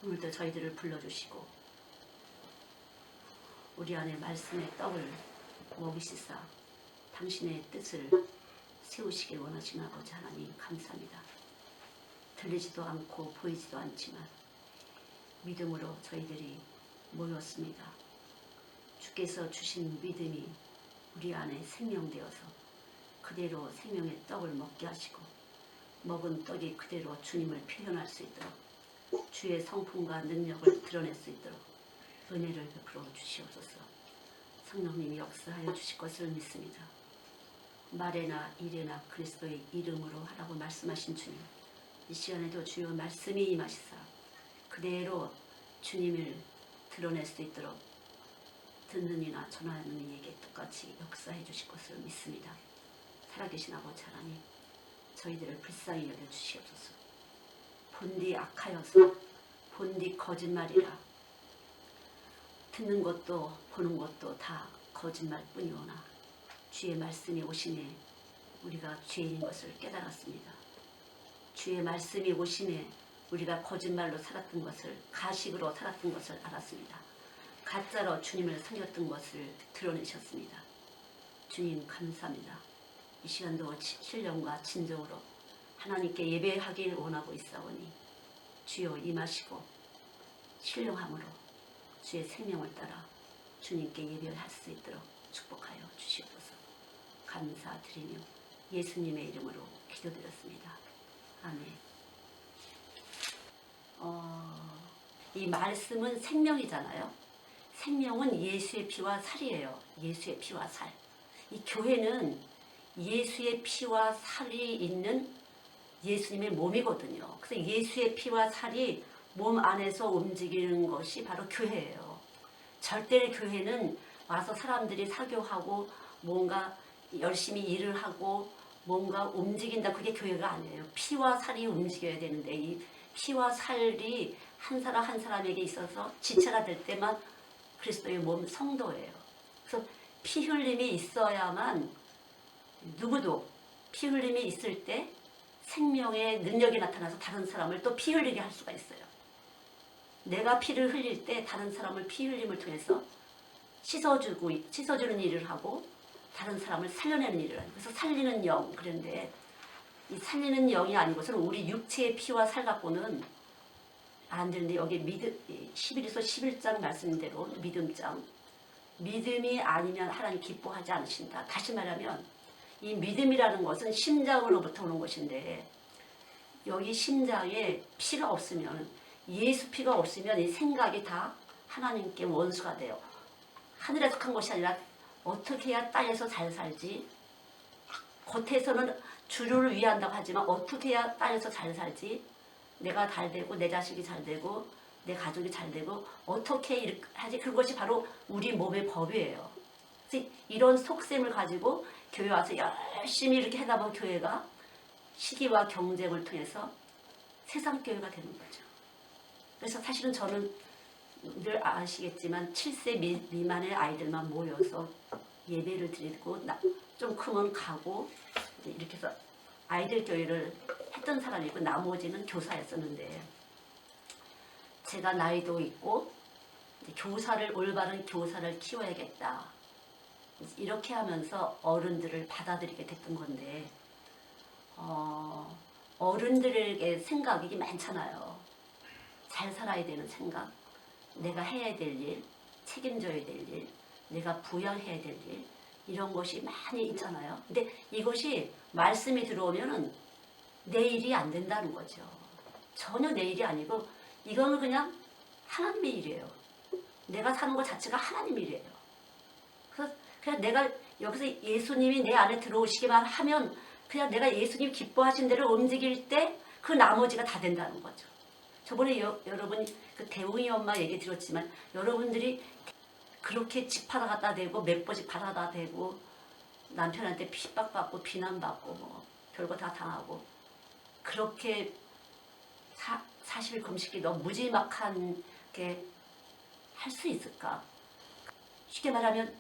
오늘도 저희들을 불러주시고 우리 안에 말씀의 떡을 먹이시사 당신의 뜻을 세우시길 원하시는 아버지 하나님 감사합니다. 들리지도 않고 보이지도 않지만 믿음으로 저희들이 모였습니다. 주께서 주신 믿음이 우리 안에 생명되어서 그대로 생명의 떡을 먹게 하시고 먹은 떡이 그대로 주님을 표현할 수 있도록 주의 성품과 능력을 드러낼 수 있도록 은혜를 베풀어 주시옵소서. 성령님이 역사하여 주실 것을 믿습니다. 말에나 일에나 그리스도의 이름으로 하라고 말씀하신 주님, 이 시간에도 주여 말씀이 임하시사 그대로 주님을 드러낼 수 있도록 듣는 이나 전하는 이에게 똑같이 역사해 주실 것을 믿습니다. 살아계신 아버지 하나님, 저희들을 불쌍히 여겨주시옵소서. 본디 악하여서 본디 거짓말이라 듣는 것도 보는 것도 다 거짓말뿐이오나 주의 말씀이 오시네 우리가 죄인인 것을 깨달았습니다. 주의 말씀이 오시네 우리가 거짓말로 살았던 것을, 가식으로 살았던 것을 알았습니다. 가짜로 주님을 섬겼던 것을 드러내셨습니다. 주님 감사합니다. 이 시간도 신령과 진정으로 하나님께 예배하길 원하고 있사오니 주여 임하시고 신령함으로 주의 생명을 따라 주님께 예배할 수 있도록 축복하여 주시옵소서. 감사드리며 예수님의 이름으로 기도드렸습니다. 아멘. 이 말씀은 생명이잖아요. 생명은 예수의 피와 살이에요. 예수의 피와 살. 이 교회는 예수의 피와 살이 있는 예수님의 몸이거든요. 그래서 예수의 피와 살이 몸 안에서 움직이는 것이 바로 교회예요. 절대 교회는 와서 사람들이 사교하고 뭔가 열심히 일을 하고 뭔가 움직인다, 그게 교회가 아니에요. 피와 살이 움직여야 되는데 이 피와 살이 한 사람 한 사람에게 있어서 지체가 될 때만 그리스도의 몸 성도예요. 그래서 피 흘림이 있어야만, 누구도 피 흘림이 있을 때 생명의 능력이 나타나서 다른 사람을 또 피 흘리게 할 수가 있어요. 내가 피를 흘릴 때 다른 사람을 피 흘림을 통해서 씻어주는 일을 하고 다른 사람을 살려내는 일을 하고, 그래서 살리는 영. 그런데 이 살리는 영이 아니고서는 우리 육체의 피와 살 갖고는 안 되는데, 여기 11에서 11장 말씀대로 믿음장, 믿음이 아니면 하나님 기뻐하지 않으신다. 다시 말하면 이 믿음이라는 것은 심장으로부터 오는 것인데, 여기 심장에 피가 없으면, 예수 피가 없으면 이 생각이 다 하나님께 원수가 돼요. 하늘에 속한 것이 아니라 어떻게 해야 땅에서 잘 살지, 겉에서는 주를 위한다고 하지만 어떻게 해야 땅에서 잘 살지, 내가 잘 되고 내 자식이 잘 되고 내 가족이 잘 되고 어떻게 이렇게 하지, 그것이 바로 우리 몸의 법이에요. 그래서 이런 속셈을 가지고 교회 와서 열심히 이렇게 하다 보면 교회가 시기와 경쟁을 통해서 세상 교회가 되는 거죠. 그래서 사실은 저는 늘 아시겠지만 7세 미만의 아이들만 모여서 예배를 드리고 좀 크면 가고 이렇게 해서 아이들 교회를 했던 사람이고 나머지는 교사였었는데, 제가 나이도 있고 올바른 교사를 키워야겠다 이렇게 하면서 어른들을 받아들이게 됐던 건데, 어른들에게 생각이 많잖아요. 잘 살아야 되는 생각, 내가 해야 될 일, 책임져야 될 일, 내가 부양해야 될 일, 이런 것이 많이 있잖아요. 근데 이것이 말씀이 들어오면은 내 일이 안 된다는 거죠. 전혀 내 일이 아니고 이거는 그냥 하나님의 일이에요. 내가 사는 것 자체가 하나님 일이에요. 그래서 그냥 내가 여기서 예수님이 내 안에 들어오시기만 하면 그냥 내가 예수님 기뻐하신 대로 움직일 때 그 나머지가 다 된다는 거죠. 저번에 여러분 그 대웅이 엄마 얘기 들었지만, 여러분들이 그렇게 집 팔아갖다 대고 몇 번씩 팔아다 대고 남편한테 핍박받고 비난받고 뭐 별거 다 당하고 그렇게 40일 금식이 너무 무지막한 게 할 수 있을까? 쉽게 말하면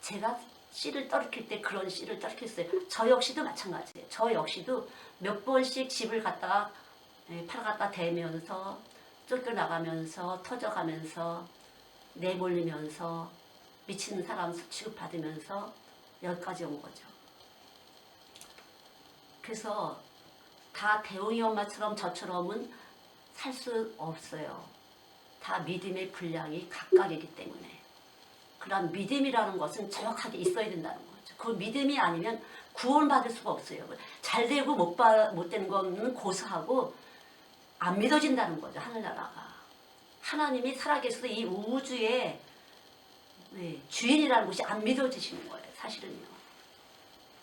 제가 씨를 떨어뜨릴 때 그런 씨를 떨어뜨렸어요. 저 역시도 마찬가지예요. 저 역시도 몇 번씩 집을 갖다가 팔아갖다 대면서 쫓겨나가면서 터져가면서 내몰리면서 미친 사람 취급받으면서 여기까지 온 거죠. 그래서 다 대웅이 엄마처럼 저처럼은 살 수 없어요. 다 믿음의 분량이 각각이기 때문에. 그런 믿음이라는 것은 정확하게 있어야 된다는 거죠. 그 믿음이 아니면 구원받을 수가 없어요. 잘 되고 못 되는 거는 고사하고 안 믿어진다는 거죠. 하늘나라가. 하나님이 살아계셔서 이 우주의 주인이라는 것이 안 믿어지시는 거예요. 사실은요.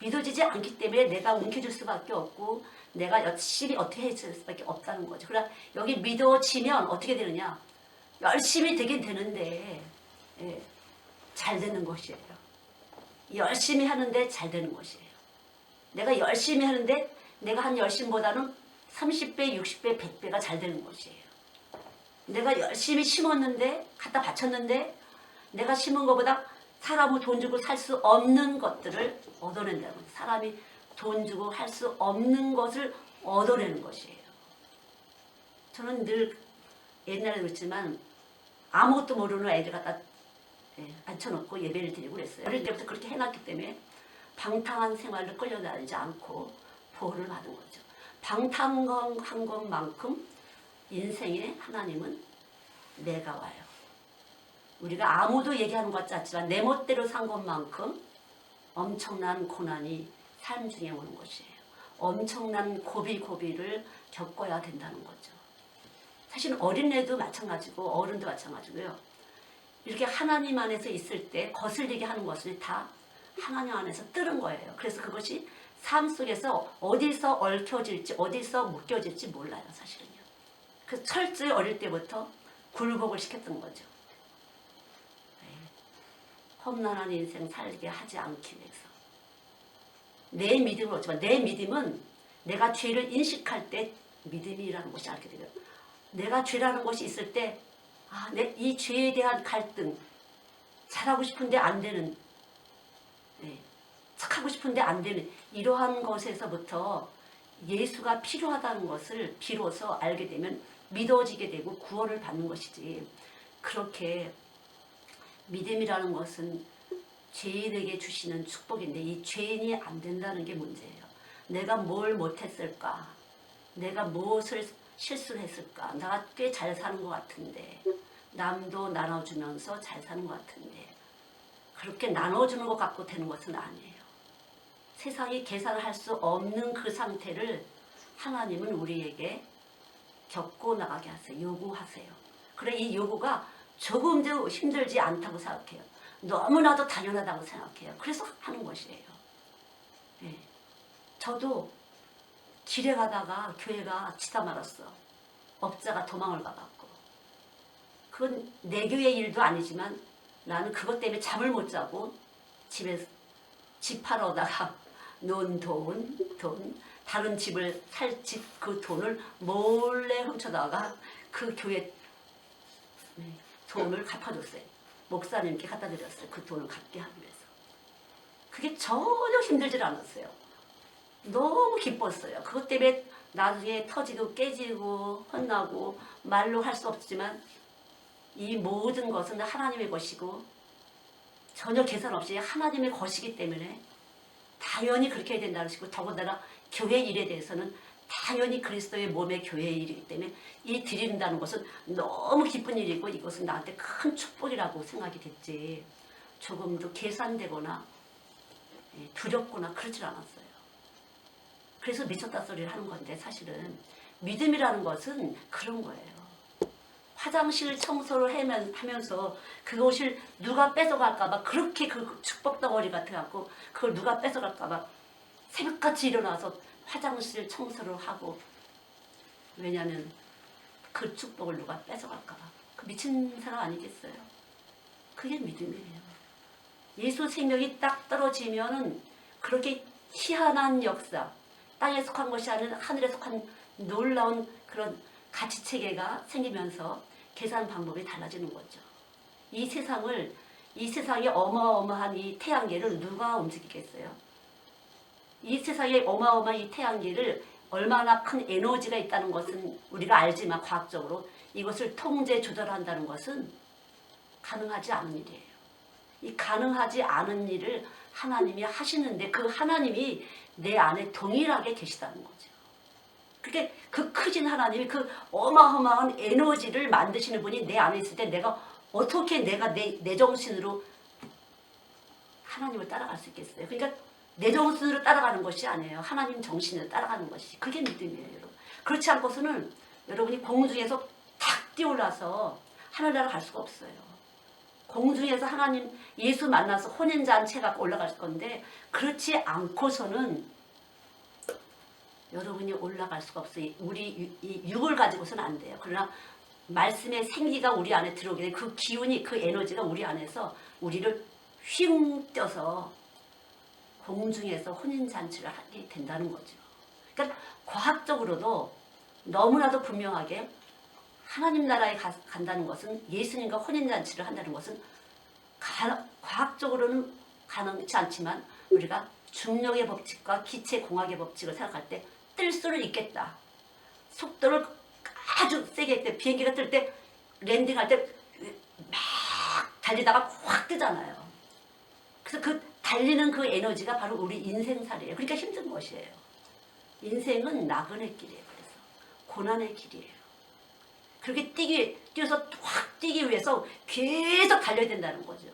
믿어지지 않기 때문에 내가 움켜줄 수밖에 없고 내가 열심히 어떻게 해줄 수밖에 없다는 거죠. 그러나 여기 믿어지면 어떻게 되느냐. 열심히 되긴 되는데 잘 되는 것이에요. 열심히 하는데 잘 되는 것이에요. 내가 열심히 하는데 내가 한 열심보다는 30배, 60배, 100배가 잘 되는 것이에요. 내가 열심히 심었는데 갖다 바쳤는데 내가 심은 것보다 사람은 돈 주고 살 수 없는 것들을 얻어낸다는 거예요. 사람이 돈 주고 할 수 없는 것을 얻어내는 것이에요. 저는 늘 옛날에 그랬지만 아무것도 모르는 애들 갖다 앉혀놓고 예배를 드리고 그랬어요. 어릴 때부터 그렇게 해놨기 때문에 방탕한 생활을 끌려다니지 않고 보호를 받은 거죠. 방탕한 것만큼 인생에 하나님은 내가 와요. 우리가 아무도 얘기하는 것 같지 않지만 내 멋대로 산 것만큼 엄청난 고난이 삶 중에 오는 것이에요. 엄청난 고비를 겪어야 된다는 거죠. 사실 어린애도 마찬가지고 어른도 마찬가지고요. 이렇게 하나님 안에서 있을 때 거슬리게 하는 것은 다 하나님 안에서 뜨는 거예요. 그래서 그것이 삶 속에서 어디서 얽혀질지 어디서 묶여질지 몰라요. 사실은요. 그래서 철저히 어릴 때부터 굴복을 시켰던 거죠. 험난한 인생 살게 하지 않기 위해서. 내 믿음을 얻지만 내 믿음은 내가 죄를 인식할 때 믿음이라는 것이 알게 돼요. 내가 죄라는 것이 있을 때 이 죄에 대한 갈등, 잘하고 싶은데 안 되는, 착하고 싶은데 안 되는 이러한 것에서부터 예수가 필요하다는 것을 비로소 알게 되면 믿어지게 되고 구원을 받는 것이지. 그렇게 믿음이라는 것은 죄인에게 주시는 축복인데 이 죄인이 안 된다는 게 문제예요. 내가 뭘 못했을까? 내가 무엇을 실수를 했을까? 내가 꽤 잘 사는 것 같은데 남도 나눠주면서 잘 사는 것 같은데 그렇게 나눠주는 것 갖고 되는 것은 아니에요. 세상이 계산할 수 없는 그 상태를 하나님은 우리에게 겪고 나가게 하세요. 요구하세요. 그래 이 요구가 조금도 힘들지 않다고 생각해요. 너무나도 당연하다고 생각해요. 그래서 하는 것이에요. 저도 길에 가다가 교회가 치다 말았어. 업자가 도망을 가갖고. 그건 내 교회 일도 아니지만 나는 그것 때문에 잠을 못 자고 집에서 집 팔아다가 놓은 돈, 다른 집을 살 집 그 돈을 몰래 훔쳐다가 그 교회 돈을 갚아줬어요. 목사님께 갖다 드렸어요. 그 돈을 갚게 하기 위해서. 그게 전혀 힘들지 않았어요. 너무 기뻤어요. 그것 때문에 나중에 터지고 깨지고 혼나고 말로 할 수 없지만 이 모든 것은 하나님의 것이고 전혀 계산 없이 하나님의 것이기 때문에 당연히 그렇게 해야 된다는 것이고 더군다나 교회 일에 대해서는 당연히 그리스도의 몸의 교회의 일이기 때문에 이 드린다는 것은 너무 기쁜 일이고 이것은 나한테 큰 축복이라고 생각이 됐지 조금도 계산되거나 두렵거나 그렇지 않았어요. 그래서 미쳤다 소리를 하는 건데 사실은 믿음이라는 것은 그런 거예요. 화장실 청소를 하면서 그것을 누가 뺏어갈까봐 그렇게 그 축복 덩어리 같아갖고 그걸 누가 뺏어갈까봐 새벽같이 일어나서 화장실 청소를 하고 왜냐하면 그 축복을 누가 뺏어갈까봐 그 미친 사람 아니겠어요? 그게 믿음이에요. 예수 생명이 딱 떨어지면은 그렇게 희한한 역사 땅에 속한 것이 아닌 하늘에 속한 놀라운 그런 가치체계가 생기면서 계산 방법이 달라지는 거죠. 이 세상에 어마어마한 이 태양계를 누가 움직이겠어요? 이 세상에 어마어마한 이 태양계를 얼마나 큰 에너지가 있다는 것은 우리가 알지만 과학적으로 이것을 통제 조절한다는 것은 가능하지 않은 일이에요. 이 가능하지 않은 일을 하나님이 하시는데 그 하나님이 내 안에 동일하게 계시다는 거죠. 그게 그 크신 하나님이 그 어마어마한 에너지를 만드시는 분이 내 안에 있을 때 내가 어떻게 내 정신으로 하나님을 따라갈 수 있겠어요? 그러니까 내 정신으로 따라가는 것이 아니에요. 하나님 정신으로 따라가는 것이. 그게 믿음이에요, 여러분. 그렇지 않고서는 여러분이 공중에서 탁 뛰어올라서 하늘나라 갈 수가 없어요. 공중에서 하나님 예수 만나서 혼인잔치가 올라갈 건데 그렇지 않고서는 여러분이 올라갈 수가 없어요. 우리 이 육을 가지고서는 안 돼요. 그러나 말씀의 생기가 우리 안에 들어오게 돼. 그 기운이 그 에너지가 우리 안에서 우리를 휙 떠서 공중에서 혼인잔치를 하게 된다는 거죠. 그러니까 과학적으로도 너무나도 분명하게 하나님 나라에 간다는 것은 예수님과 혼인잔치를 한다는 것은 과학적으로는 가능치 않지만 우리가 중력의 법칙과 기체공학의 법칙을 생각할 때 뜰 수는 있겠다. 속도를 아주 세게 때 비행기가 뜰 때 랜딩할 때 막 달리다가 확 뜨잖아요. 그래서 그 달리는 그 에너지가 바로 우리 인생살이에요. 그러니까 힘든 것이에요. 인생은 나그네 길이에요. 그래서 고난의 길이에요. 그렇게 뛰어서 확 뛰기 위해서 계속 달려야 된다는 거죠.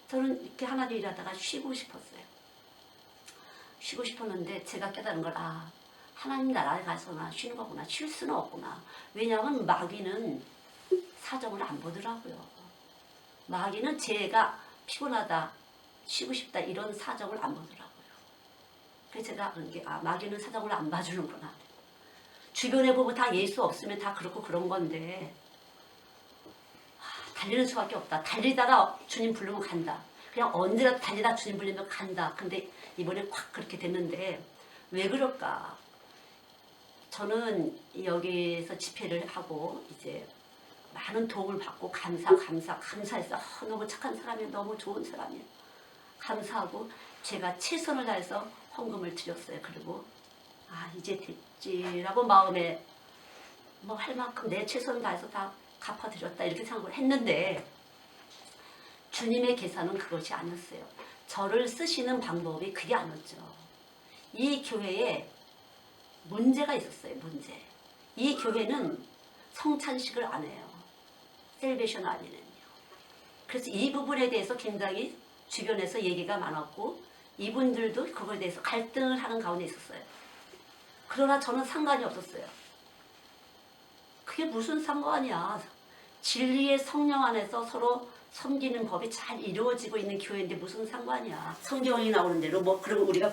저는 이렇게 하나님 일하다가 쉬고 싶었어요. 쉬고 싶었는데 제가 깨달은 걸 하나님 나라에 가서나 쉬는 거구나. 쉴 수는 없구나. 왜냐하면 마귀는 사정을 안 보더라고요. 마귀는 제가 피곤하다, 쉬고 싶다 이런 사정을 안 보더라고요. 그래서 제가 그런 게 마귀는 사정을 안 봐주는구나. 주변에 보면 다 예수 없으면 다 그렇고 그런 건데 달리는 수밖에 없다. 달리다가 주님 부르면 간다. 그냥 언제라도 달리다 주님 부르면 간다. 근데 이번에 확 그렇게 됐는데 왜 그럴까? 저는 여기서 집회를 하고 이제 많은 도움을 받고 감사해서 너무 착한 사람이에요. 너무 좋은 사람이에요. 감사하고 제가 최선을 다해서 헌금을 드렸어요. 그리고 이제 됐지라고 마음에 뭐 할 만큼 내 최선을 다해서 다 갚아드렸다 이렇게 생각을 했는데 주님의 계산은 그것이 아니었어요. 저를 쓰시는 방법이 그게 아니었죠. 이 교회에 문제가 있었어요. 문제. 이 교회는 성찬식을 안 해요. 셀베이션 아니는요. 그래서 이 부분에 대해서 굉장히 주변에서 얘기가 많았고 이분들도 그거에 대해서 갈등을 하는 가운데 있었어요. 그러나 저는 상관이 없었어요. 그게 무슨 상관이야. 진리의 성령 안에서 서로 섬기는 법이 잘 이루어지고 있는 교회인데 무슨 상관이야. 성경이 나오는 대로 그리고 우리가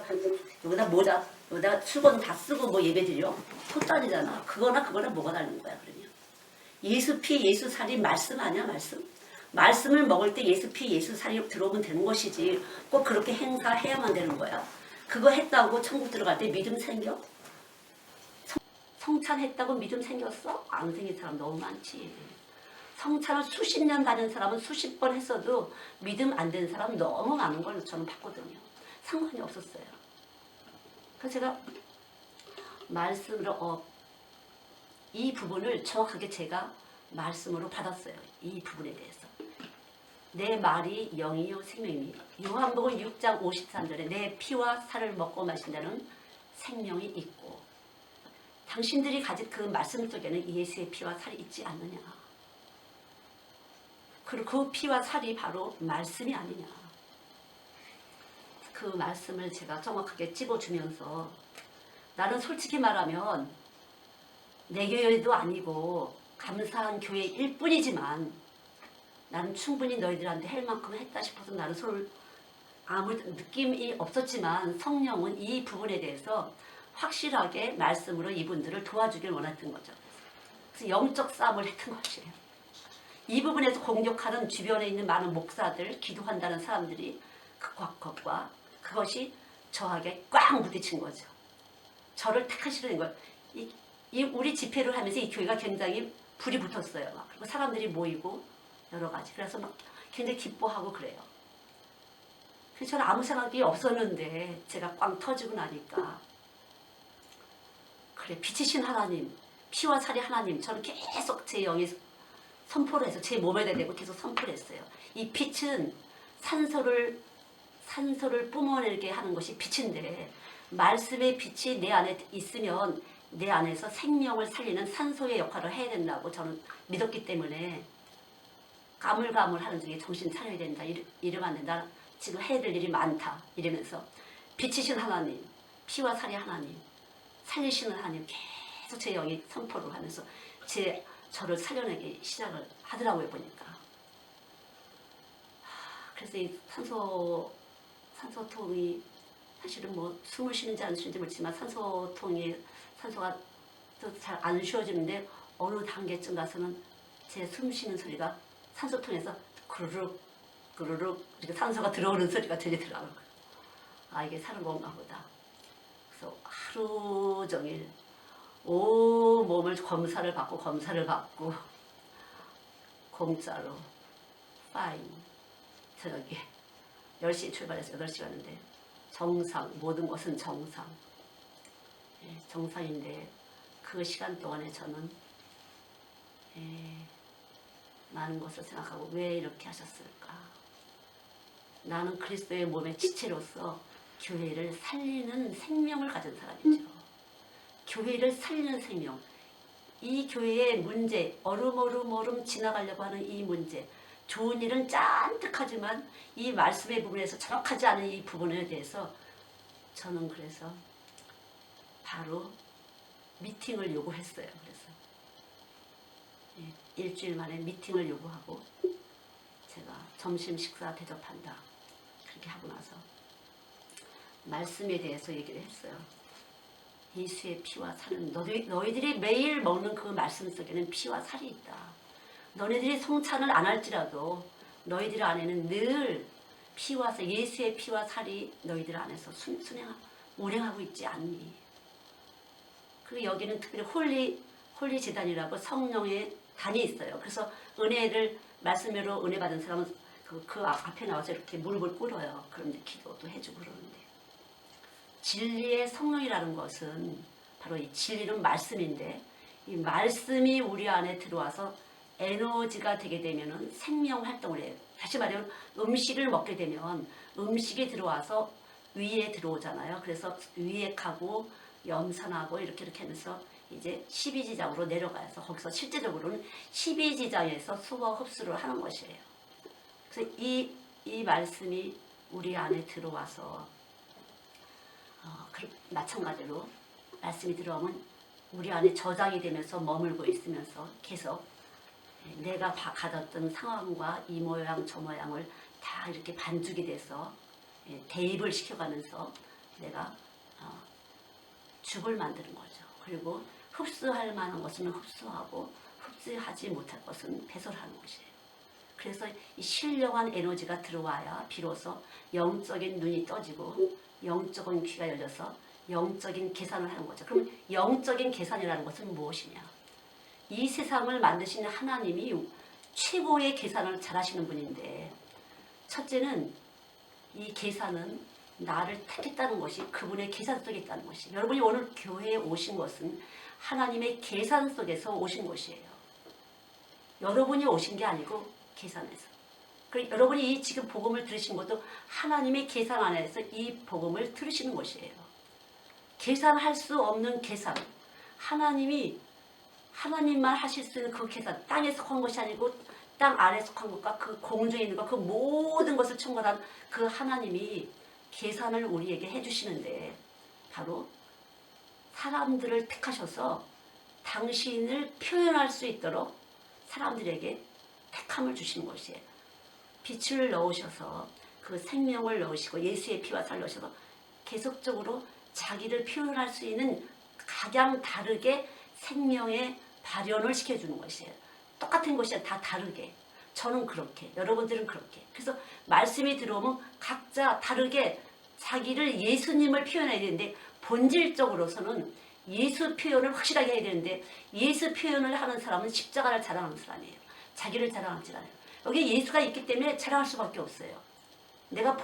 여기다 모자 여기다 수건 다 쓰고 예배드려 톳다리잖아. 그거나 뭐가 다른 거야. 그러면 예수 피 예수 살이 말씀 아니야. 말씀을 먹을 때 예수 피 예수 살이 들어오면 되는 것이지 꼭 그렇게 행사해야만 되는 거야. 그거 했다고 천국 들어갈 때 믿음 생겨? 성찬했다고 믿음 생겼어? 안 생긴 사람 너무 많지. 성찬을 수십 년 다닌 사람은 수십 번 했어도 믿음 안 되는 사람 너무 많은 걸 저는 봤거든요. 상관이 없었어요. 그래서 제가 말씀으로 이 부분을 정확하게 제가 말씀으로 받았어요. 이 부분에 대해서. 내 말이 영이요 생명이요. 요한복음 6장 53절에 내 피와 살을 먹고 마신다는 생명이 있고 당신들이 가진 그 말씀 속에는 예수의 피와 살이 있지 않느냐. 그리고 그 피와 살이 바로 말씀이 아니냐. 그 말씀을 제가 정확하게 찝어주면서 나는 솔직히 말하면 내 교회도 아니고 감사한 교회일 뿐이지만 나는 충분히 너희들한테 할 만큼 했다 싶어서 나는 서로 아무 느낌이 없었지만 성령은 이 부분에 대해서 확실하게 말씀으로 이분들을 도와주길 원했던 거죠. 그래서 영적 싸움을 했던 것이에요. 이 부분에서 공격하는 주변에 있는 많은 목사들, 기도한다는 사람들이 그것과 그것이 저에게 꽉 부딪힌 거죠. 저를 택하시는 거예요. 우리 집회를 하면서 이 교회가 굉장히 불이 붙었어요. 그리고 사람들이 모이고 여러 가지. 그래서 굉장히 기뻐하고 그래요. 그래서 저는 아무 생각이 없었는데 제가 꽝 터지고 나니까 그래 빛이신 하나님 피와 살이 하나님. 저는 계속 제 영에 선포를 해서 제 몸에 대고 계속 선포를 했어요. 이 빛은 산소를 뿜어내게 하는 것이 빛인데, 말씀의 빛이 내 안에 있으면 내 안에서 생명을 살리는 산소의 역할을 해야 된다고 저는 믿었기 때문에 가물가물하는 중에 정신 차려야 된다. 이러면 안 된다. 지금 해야 될 일이 많다. 이러면서 빛이신 하나님, 피와 살이 하나님, 살리시는 하나님 계속 제 영이 선포를 하면서 저를 살려내기 시작을 하더라고요, 보니까. 그래서 이 산소통이 사실은 뭐 숨을 쉬는지 안 쉬는지 모르지만 산소가 또 잘 안 쉬어지는데 어느 단계쯤 가서는 제 숨 쉬는 소리가 산소통에서 구르륵 구르륵 이렇게 산소가 들어오는 소리가 들리더라고요. 아, 이게 사는 건가 보다. 그래서 하루 종일 온 몸을 검사를 받고 공짜로 파인 저녁에 10시에 출발해서 8시 갔는데 정상, 모든 것은 정상. 정상인데 그 시간 동안에 저는 많은 것을 생각하고 왜 이렇게 하셨을까. 나는 그리스도의 몸의 지체로서 교회를 살리는 생명을 가진 사람이죠. 교회를 살리는 생명. 이 교회의 문제, 얼음 지나가려고 하는 이 문제, 좋은 일은 짠뜩 하지만 이 말씀의 부분에서 정확하지 않은 이 부분에 대해서 저는 그래서 바로 미팅을 요구했어요. 그래서 일주일 만에 미팅을 요구하고 제가 점심 식사 대접한다. 그렇게 하고 나서 말씀에 대해서 얘기를 했어요. 예수의 피와 살은 너희들이 매일 먹는 그 말씀 속에는 피와 살이 있다. 너희들이 성찬을 안 할지라도 너희들 안에는 늘 피와 살, 예수의 피와 살이 너희들 안에서 운행하고 있지 않니? 그리고 여기는 특별히 홀리 제단이라고 성령의 단이 있어요. 그래서 은혜를 말씀으로 은혜 받은 사람은 그 앞에 나와서 이렇게 무릎을 꿇어요. 그런데 기도도 해주고 그러는데, 진리의 성령이라는 것은 바로 이 진리는 말씀인데, 이 말씀이 우리 안에 들어와서 에너지가 되게 되면은 생명 활동을 해요. 다시 말하면 음식을 먹게 되면 음식이 들어와서 위에 들어오잖아요. 그래서 위에 가고 염산하고 이렇게 하면서 이제 12지장으로 내려가서 거기서 실제적으로는 12지장에서 수거 흡수를 하는 것이에요. 그래서 이 말씀이 우리 안에 들어와서 마찬가지로 말씀이 들어오면 우리 안에 저장이 되면서 머물고 있으면서 계속 내가 가졌던 상황과 이 모양 저 모양을 다 이렇게 반죽이 돼서 대입을 시켜가면서 내가 죽을 만드는 거죠. 그리고 흡수할 만한 것은 흡수하고 흡수하지 못할 것은 배설하는 것이에요. 그래서 이 신령한 에너지가 들어와야 비로소 영적인 눈이 떠지고 영적인 귀가 열려서 영적인 계산을 하는 거죠. 그럼 영적인 계산이라는 것은 무엇이냐? 이 세상을 만드시는 하나님이 최고의 계산을 잘하시는 분인데, 첫째는 이 계산은 나를 택했다는 것이 그분의 계산 속에 있다는 것이, 여러분이 오늘 교회에 오신 것은 하나님의 계산 속에서 오신 것이에요. 여러분이 오신 게 아니고 계산에서. 그리고 여러분이 이 지금 복음을 들으신 것도 하나님의 계산 안에서 이 복음을 들으시는 것이에요. 계산할 수 없는 계산, 하나님만 하실 수 있는 그 계산, 땅에 속한 것이 아니고 땅 아래 속한 것과 그 공중에 있는 것, 그 모든 것을 충분한 그 하나님이 계산을 우리에게 해주시는데, 바로 사람들을 택하셔서 당신을 표현할 수 있도록 사람들에게 택함을 주시는 것이에요. 빛을 넣으셔서 그 생명을 넣으시고 예수의 피와 살 넣으셔서 계속적으로 자기를 표현할 수 있는 가장 다르게 생명의 발현을 시켜주는 것이에요. 똑같은 것이 다 다르게. 저는 그렇게, 여러분들은 그렇게. 그래서 말씀이 들어오면 각자 다르게 자기를 예수님을 표현해야 되는데, 본질적으로서는 예수 표현을 확실하게 해야 되는데, 예수 표현을 하는 사람은 십자가를 자랑하는 사람이에요. 자기를 자랑하지 않아요. 여기 예수가 있기 때문에 자랑할 수밖에 없어요. 내가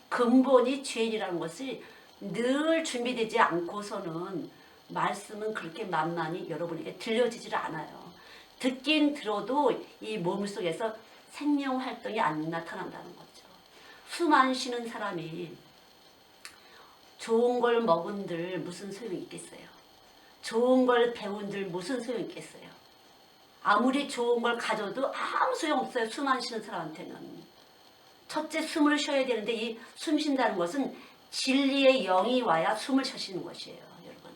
근본이 죄인이라는 것이 늘 준비되지 않고서는 말씀은 그렇게 만만히 여러분에게 들려지질 않아요. 듣긴 들어도 이 몸 속에서 생명 활동이 안 나타난다는 거죠. 숨 안 쉬는 사람이 좋은 걸 먹은들 무슨 소용이 있겠어요? 좋은 걸 배운들 무슨 소용이 있겠어요? 아무리 좋은 걸 가져도 아무 소용 없어요. 숨 안 쉬는 사람한테는. 첫째 숨을 쉬어야 되는데 이 숨 쉰다는 것은 진리의 영이 와야 숨을 쉬시는 것이에요. 여러분.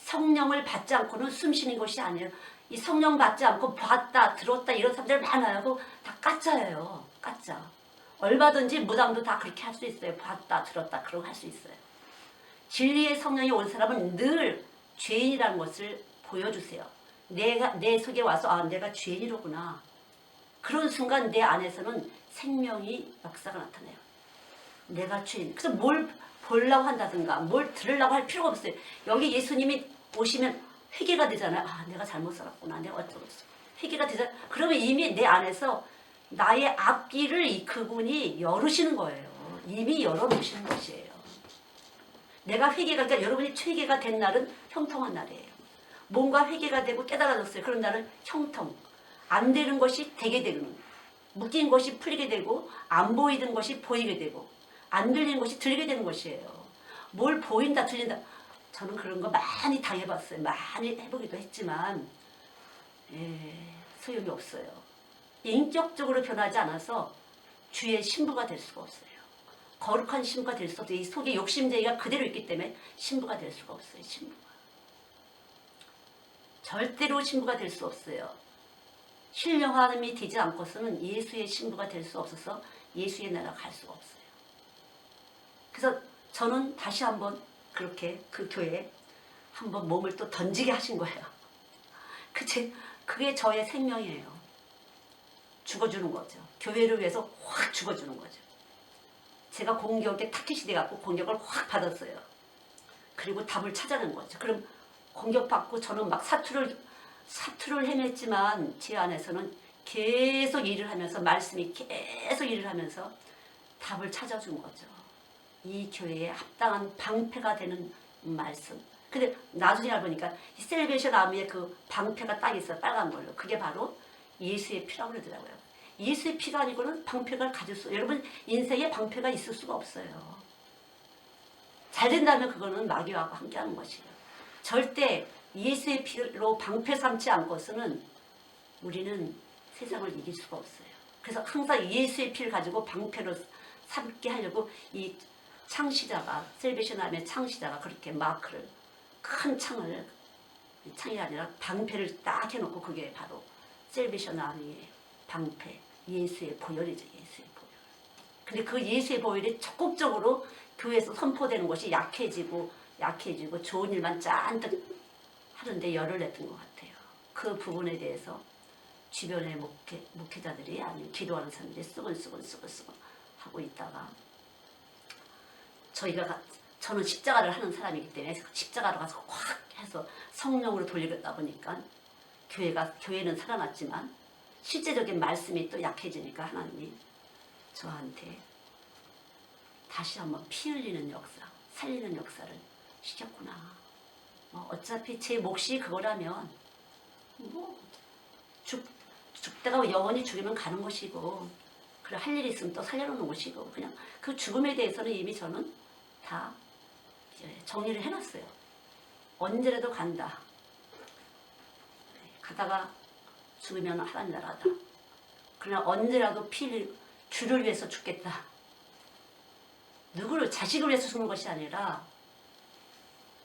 성령을 받지 않고는 숨 쉬는 것이 아니에요. 이 성령 받지 않고 봤다 들었다 이런 사람들 많아요. 그거 다 가짜예요. 가짜. 얼마든지 무당도 다 그렇게 할 수 있어요. 봤다 들었다 그러고 할 수 있어요. 진리의 성령이 온 사람은 늘 죄인이라는 것을 보여주세요. 내 속에 와서 아 내가 죄인이로구나. 그런 순간 내 안에서는 생명이 역사가 나타나요. 내가 죄인. 그래서 뭘 보려고 한다든가 뭘 들으려고 할 필요가 없어요. 여기 예수님이 오시면 회개가 되잖아요. 아 내가 잘못 살았구나. 내가 어쩌고 회개가 되잖아요. 그러면 이미 내 안에서 나의 앞길을 그분이 열으시는 거예요. 이미 열어놓으시는 것이에요. 내가 회개가 그러니까 여러분이 회개가 된 날은 형통한 날이에요. 뭔가 회개가 되고 깨달아졌어요. 그런 날은 형통. 안 되는 것이 되게 되는. 묶인 것이 풀리게 되고 안 보이던 것이 보이게 되고 안 들리는 것이 들리게 되는 것이에요. 뭘 보인다 들린다. 저는 그런 거 많이 당해봤어요. 많이 해보기도 했지만 소용이 없어요. 인격적으로 변하지 않아서 주의 신부가 될 수가 없어요. 거룩한 신부가 될 수 없어요. 이 속에 욕심쟁이가 그대로 있기 때문에 신부가 될 수가 없어요. 신부가. 절대로 신부가 될 수 없어요. 신령함이 되지 않고서는 예수의 신부가 될 수 없어서 예수의 나라 갈 수가 없어요. 그래서 저는 다시 한번 그렇게 그 교회에 한번 몸을 또 던지게 하신 거예요. 그게 저의 생명이에요. 죽어주는 거죠. 교회를 위해서 확 죽어주는 거죠. 제가 공격에 타켓이 돼갖고 공격을 확 받았어요. 그리고 답을 찾아낸 거죠. 그럼 공격받고 저는 막 사투를 헤맸지만 제 안에서는 계속 일을 하면서 말씀이 계속 일을 하면서 답을 찾아준 거죠. 이 교회에 합당한 방패가 되는 말씀. 근데 나중에 알아보니까 셀베이션 아미의 그 방패가 딱 있어요. 빨간 걸로. 그게 바로 예수의 피라고 그러더라고요. 예수의 피가 아니고는 방패가 가질 수, 여러분 인생에 방패가 있을 수가 없어요. 잘 된다면 그거는 마귀와 함께하는 것이에요. 절대 예수의 피로 방패 삼지 않고서는 우리는 세상을 이길 수가 없어요. 그래서 항상 예수의 피를 가지고 방패로 삼게 하려고 이 창시자가 셀베이션함의 창시자가 그렇게 마크를 큰 창을 창이 아니라 방패를 딱 해놓고 그게 바로 셀베이션함의 방패 예수의 보혈이죠. 예수의 보혈. 근데 그 예수의 보혈이 적극적으로 교회에서 선포되는 것이 약해지고 좋은 일만 잔뜩 하는데 열을 냈던 것 같아요. 그 부분에 대해서 주변의 목회자들이 아니면 기도하는 사람들이 쓰근쓰근 하고 있다가 저는 십자가를 하는 사람이기 때문에 십자가로 가서 확 해서 성령으로 돌리겠다 보니까 교회는 살아났지만 실제적인 말씀이 또 약해지니까 하나님이 저한테 다시 한번 피 흘리는 역사, 살리는 역사를 시켰구나. 어차피 제 몫이 그거라면 죽다가 영원히 죽으면 가는 것이고 그래 할 일이 있으면 또 살려놓는 것이고 그냥 그 죽음에 대해서는 이미 저는 다 정리를 해놨어요. 언제라도 간다. 가다가 죽으면 하나님 나라다. 그러나 언제라도 주를 위해서 죽겠다. 누구를 자식을 위해서 죽는 것이 아니라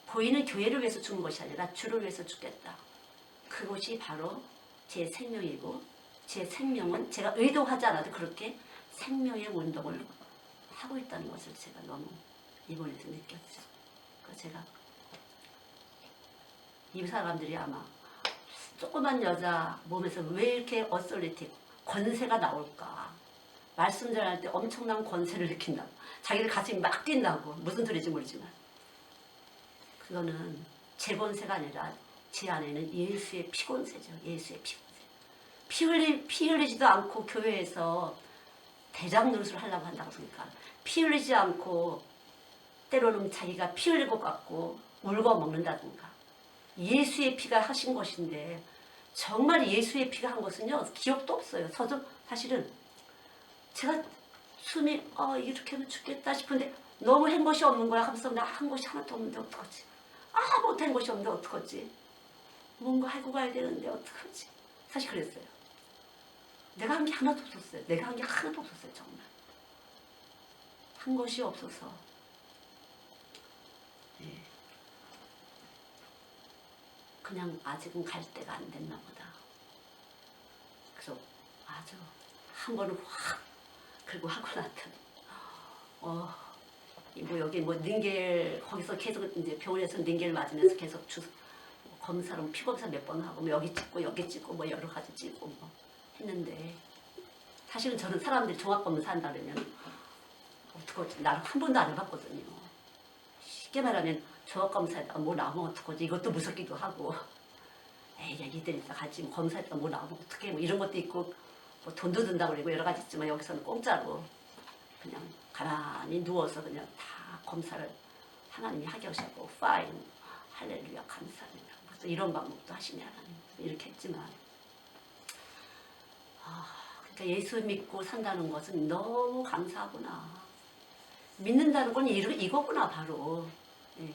보이는 교회를 위해서 죽는 것이 아니라 주를 위해서 죽겠다. 그것이 바로 제 생명이고 제 생명은 제가 의도하지 않아도 그렇게 생명의 운동을 하고 있다는 것을 제가 너무 이번에도 느꼈죠. 그래서 제가 이 사람들이 아마 조그만 여자 몸에서 왜 이렇게 어설리티 권세가 나올까. 말씀 전할 때 엄청난 권세를 느낀다고. 자기들 가슴이 막 뛴다고. 무슨 소리인지 모르지만. 그거는 제 권세가 아니라 제 안에는 예수의 피권세죠. 예수의 피권세. 피 흘리지도 않고 교회에서 대장 노릇을 하려고 한다고 하니까 피 흘리지 않고 때로는 자기가 피 흘릴 것 같고 울고 먹는다든가 예수의 피가 하신 것인데 정말 예수의 피가 한 것은요 기억도 없어요. 저도 사실은 제가 숨이 이렇게 하면 죽겠다 싶은데 너무 한 것이 없는 거야. 하면서 나 한 것이 하나도 없는데 어떡하지? 못한 것이 없는데 어떡하지? 뭔가 하고 가야 되는데 어떡하지? 사실 그랬어요. 내가 한 게 하나도 없었어요. 내가 한 게 하나도 없었어요. 정말 한 것이 없어서 그냥 아직은 갈 때가 안 됐나 보다. 그래서 아주 한 번은 확 그리고 하고 났더니 뭐 여기 뭐 닌겔 거기서 계속 이제 병원에서 닌겔 맞으면서 계속 검사로 피 검사 몇 번 하고 뭐 여기 찍고 뭐 여러 가지 찍고 뭐 했는데 사실은 저는 사람들이 종합 검사 한다 그러면 어떡하지? 나는 한 번도 안 해봤거든요. 쉽게 말하면 종합 검사에다가 뭐 나오면 어떡하지? 이것도 무섭기도 하고 에이 이들이 다 같이 뭐 검사에다가 뭐 나오면 어떡해? 뭐 이런 것도 있고 뭐 돈도 든다고 그러고 여러 가지 있지만 여기서는 공짜로 그냥 가만히 누워서 그냥 다 검사를 하나님이 하게 하셨고 파인 할렐루야 감사합니다. 그래서 이런 방법도 하시네 하나님 이렇게 했지만 그러니까 예수 믿고 산다는 것은 너무 감사하구나. 믿는다는 건 이거구나 바로. 예.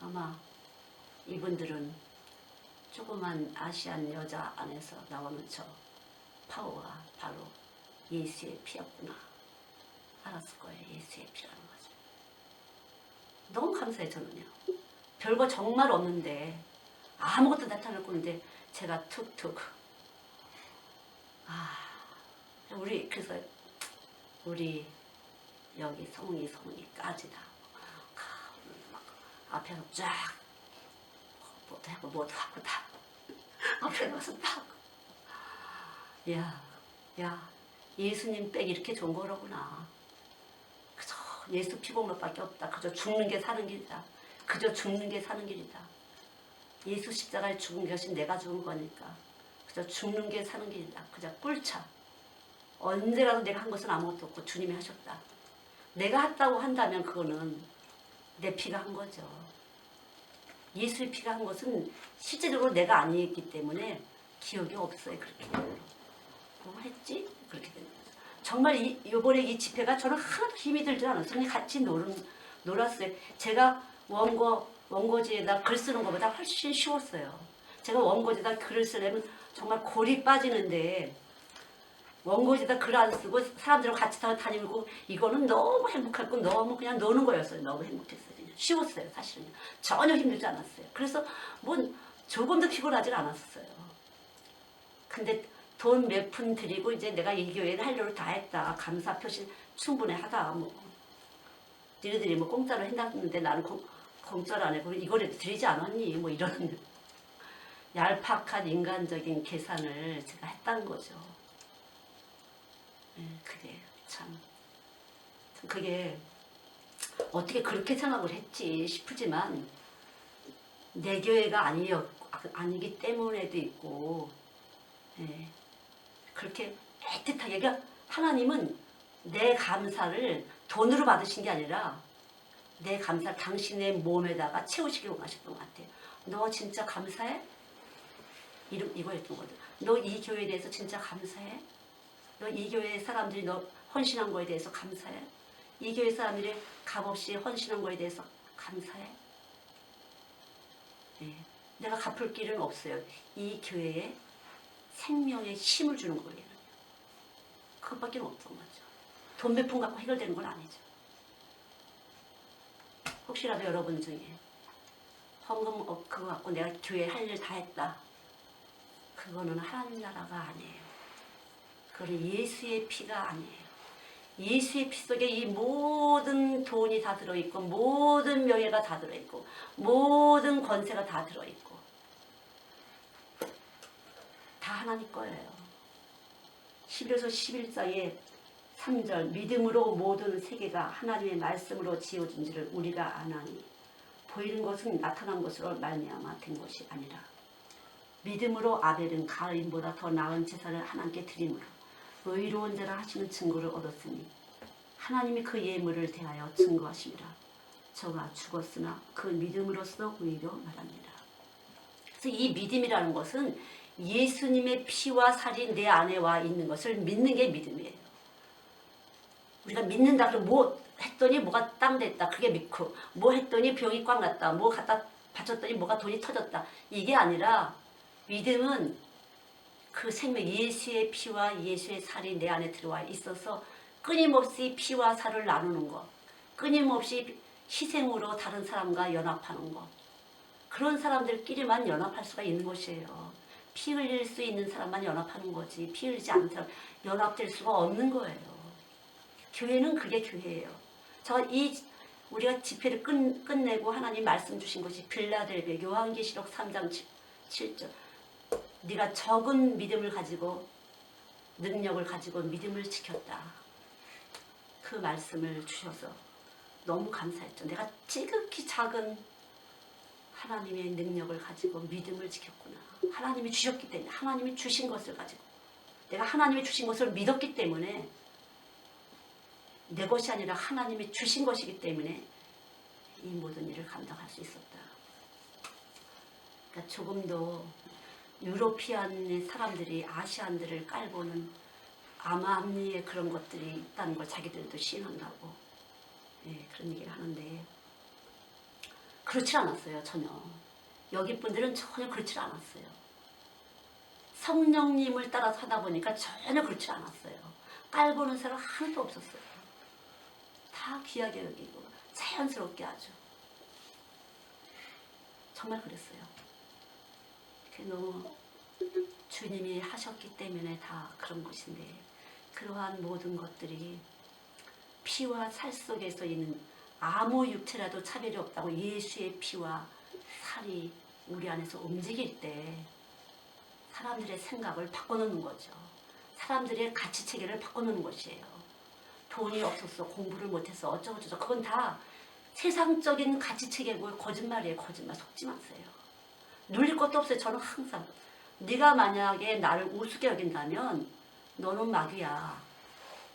아마 이분들은 조그만 아시안 여자 안에서 나오는 저 파워가 바로 예수의 피였구나 알았을 거예요. 예수의 피라는 거죠. 너무 감사해 저는요. 별거 정말 없는데 아무것도 나타날 건데 제가 툭툭 그래서 우리 여기 성이까지다 막 앞에서 쫙 뭐도 하고 다 앞에 가서 딱 야 예수님 백 이렇게 좋은 거라구나. 그저 예수 피복물밖에 없다. 그저 죽는 게 사는 길이다. 그저 죽는 게 사는 길이다. 예수 십자가에 죽은 것이 내가 죽은 거니까 그저 죽는 게 사는 길이다. 그저 꿀차. 언제라도 내가 한 것은 아무것도 없고 주님이 하셨다. 내가 했다고 한다면 그거는 내 피가 한 거죠. 예수의 피가 한 것은 실제적으로 내가 아니기 때문에 기억이 없어요. 그렇게 뭐 했지? 그렇게 된 거죠. 정말 이번에 이 집회가 저는 하나도 힘이 들지 않았어요. 그냥 같이 놀았어요. 제가 원고지에다 글 쓰는 것보다 훨씬 쉬웠어요. 제가 원고지에다 글을 쓰려면 정말 골이 빠지는데 원고지에다 글 안 쓰고 사람들하고 같이 다니고 이거는 너무 행복하고 너무 그냥 노는 거였어요. 너무 행복했어요. 그냥 쉬웠어요. 사실은 전혀 힘들지 않았어요. 그래서 뭐 조금도 피곤하지 않았어요. 근데 돈 몇 푼 드리고 이제 내가 이 교회를 할 일을 다 했다. 감사 표시 충분히 하다. 뭐 너희들이 뭐 공짜로 해놨는데 나는 공짜로 안 해고 이거라도 드리지 않았니? 뭐 이런 얄팍한 인간적인 계산을 제가 했다는 거죠. 그게 참 그게 어떻게 그렇게 생각을 했지 싶지만 내 교회가 아니기 때문에도 있고 그렇게 애틋하게 그러니까 하나님은 내 감사를 돈으로 받으신 게 아니라 내 감사를 당신의 몸에다가 채우시기 원하셨던 것 같아요. 너 진짜 감사해? 이거였던 거죠. 너 이 교회에 대해서 진짜 감사해? 너 이 교회 사람들이 너 헌신한 거에 대해서 감사해? 이 교회 사람들이 값없이 헌신한 거에 대해서 감사해? 내가 갚을 길은 없어요. 이 교회에 생명에 힘을 주는 거예요. 그것밖에 없던 거죠. 돈 몇 푼 갖고 해결되는 건 아니죠. 혹시라도 여러분 중에 헌금 그거 갖고 내가 교회 할 일 다 했다. 그거는 하나님 나라가 아니에요. 그거는 예수의 피가 아니에요. 예수의 피 속에 이 모든 돈이 다 들어있고 모든 명예가 다 들어있고 모든 권세가 다 들어있고 다 하나님 거예요. 11에서 11장에 3절 믿음으로 모든 세계가 하나님의 말씀으로 지어진지를 우리가 아나니 보이는 것은 나타난 것으로 말미암아 된 것이 아니라 믿음으로 아벨은 가인보다 더 나은 제사를 하나님께 드림으로 의로운 자라 하시는 증거를 얻었으니 하나님이 그 예물을 대하여 증거하심이라. 저가 죽었으나 그 믿음으로써 오히려 말합니다. 그래서 이 믿음이라는 것은 예수님의 피와 살이 내 안에 와 있는 것을 믿는 게 믿음이에요. 우리가 믿는다 그러면 뭐 했더니 뭐가 땅 됐다 그게 믿고, 뭐 했더니 병이 꽉 났다, 뭐 갖다 바쳤더니 뭐가 돈이 터졌다, 이게 아니라 믿음은 그 생명 예수의 피와 예수의 살이 내 안에 들어와 있어서 끊임없이 피와 살을 나누는 것, 끊임없이 희생으로 다른 사람과 연합하는 것, 그런 사람들끼리만 연합할 수가 있는 것이에요. 피 흘릴 수 있는 사람만 연합하는 거지, 피 흘리지 않는 사람 연합될 수가 없는 거예요. 교회는 그게 교회예요. 우리가 집회를 끝내고 하나님 말씀 주신 것이 빌라델비아 요한계시록 3장 7절, 네가 적은 믿음을 가지고 능력을 가지고 믿음을 지켰다. 그 말씀을 주셔서 너무 감사했죠. 내가 지극히 작은 하나님의 능력을 가지고 믿음을 지켰구나. 하나님이 주셨기 때문에, 하나님이 주신 것을 가지고, 내가 하나님이 주신 것을 믿었기 때문에, 내 것이 아니라 하나님이 주신 것이기 때문에 이 모든 일을 감당할 수 있었다. 그러니까 조금 더 유로피안의 사람들이 아시안들을 깔보는 암암리의 그런 것들이 있다는 걸 자기들도 시인한다고, 그런 얘기를 하는데, 그렇지 않았어요. 전혀. 여기 분들은 전혀 그렇지 않았어요. 성령님을 따라서 하다 보니까 전혀 그렇지 않았어요. 깔보는 사람 하나도 없었어요. 다 귀하게 여기고 자연스럽게 아주. 정말 그랬어요. 너무 주님이 하셨기 때문에 다 그런 것인데, 그러한 모든 것들이 피와 살 속에서 있는 아무 육체라도 차별이 없다고 예수의 피와 살이 우리 안에서 움직일 때 사람들의 생각을 바꿔놓는 거죠. 사람들의 가치체계를 바꿔놓는 것이에요. 돈이 없었어, 공부를 못해서 어쩌고저쩌고, 그건 다 세상적인 가치체계고 거짓말이에요. 거짓말. 속지 마세요. 눌릴 것도 없어요. 저는 항상 네가 만약에 나를 우습게 여긴다면 너는 마귀야.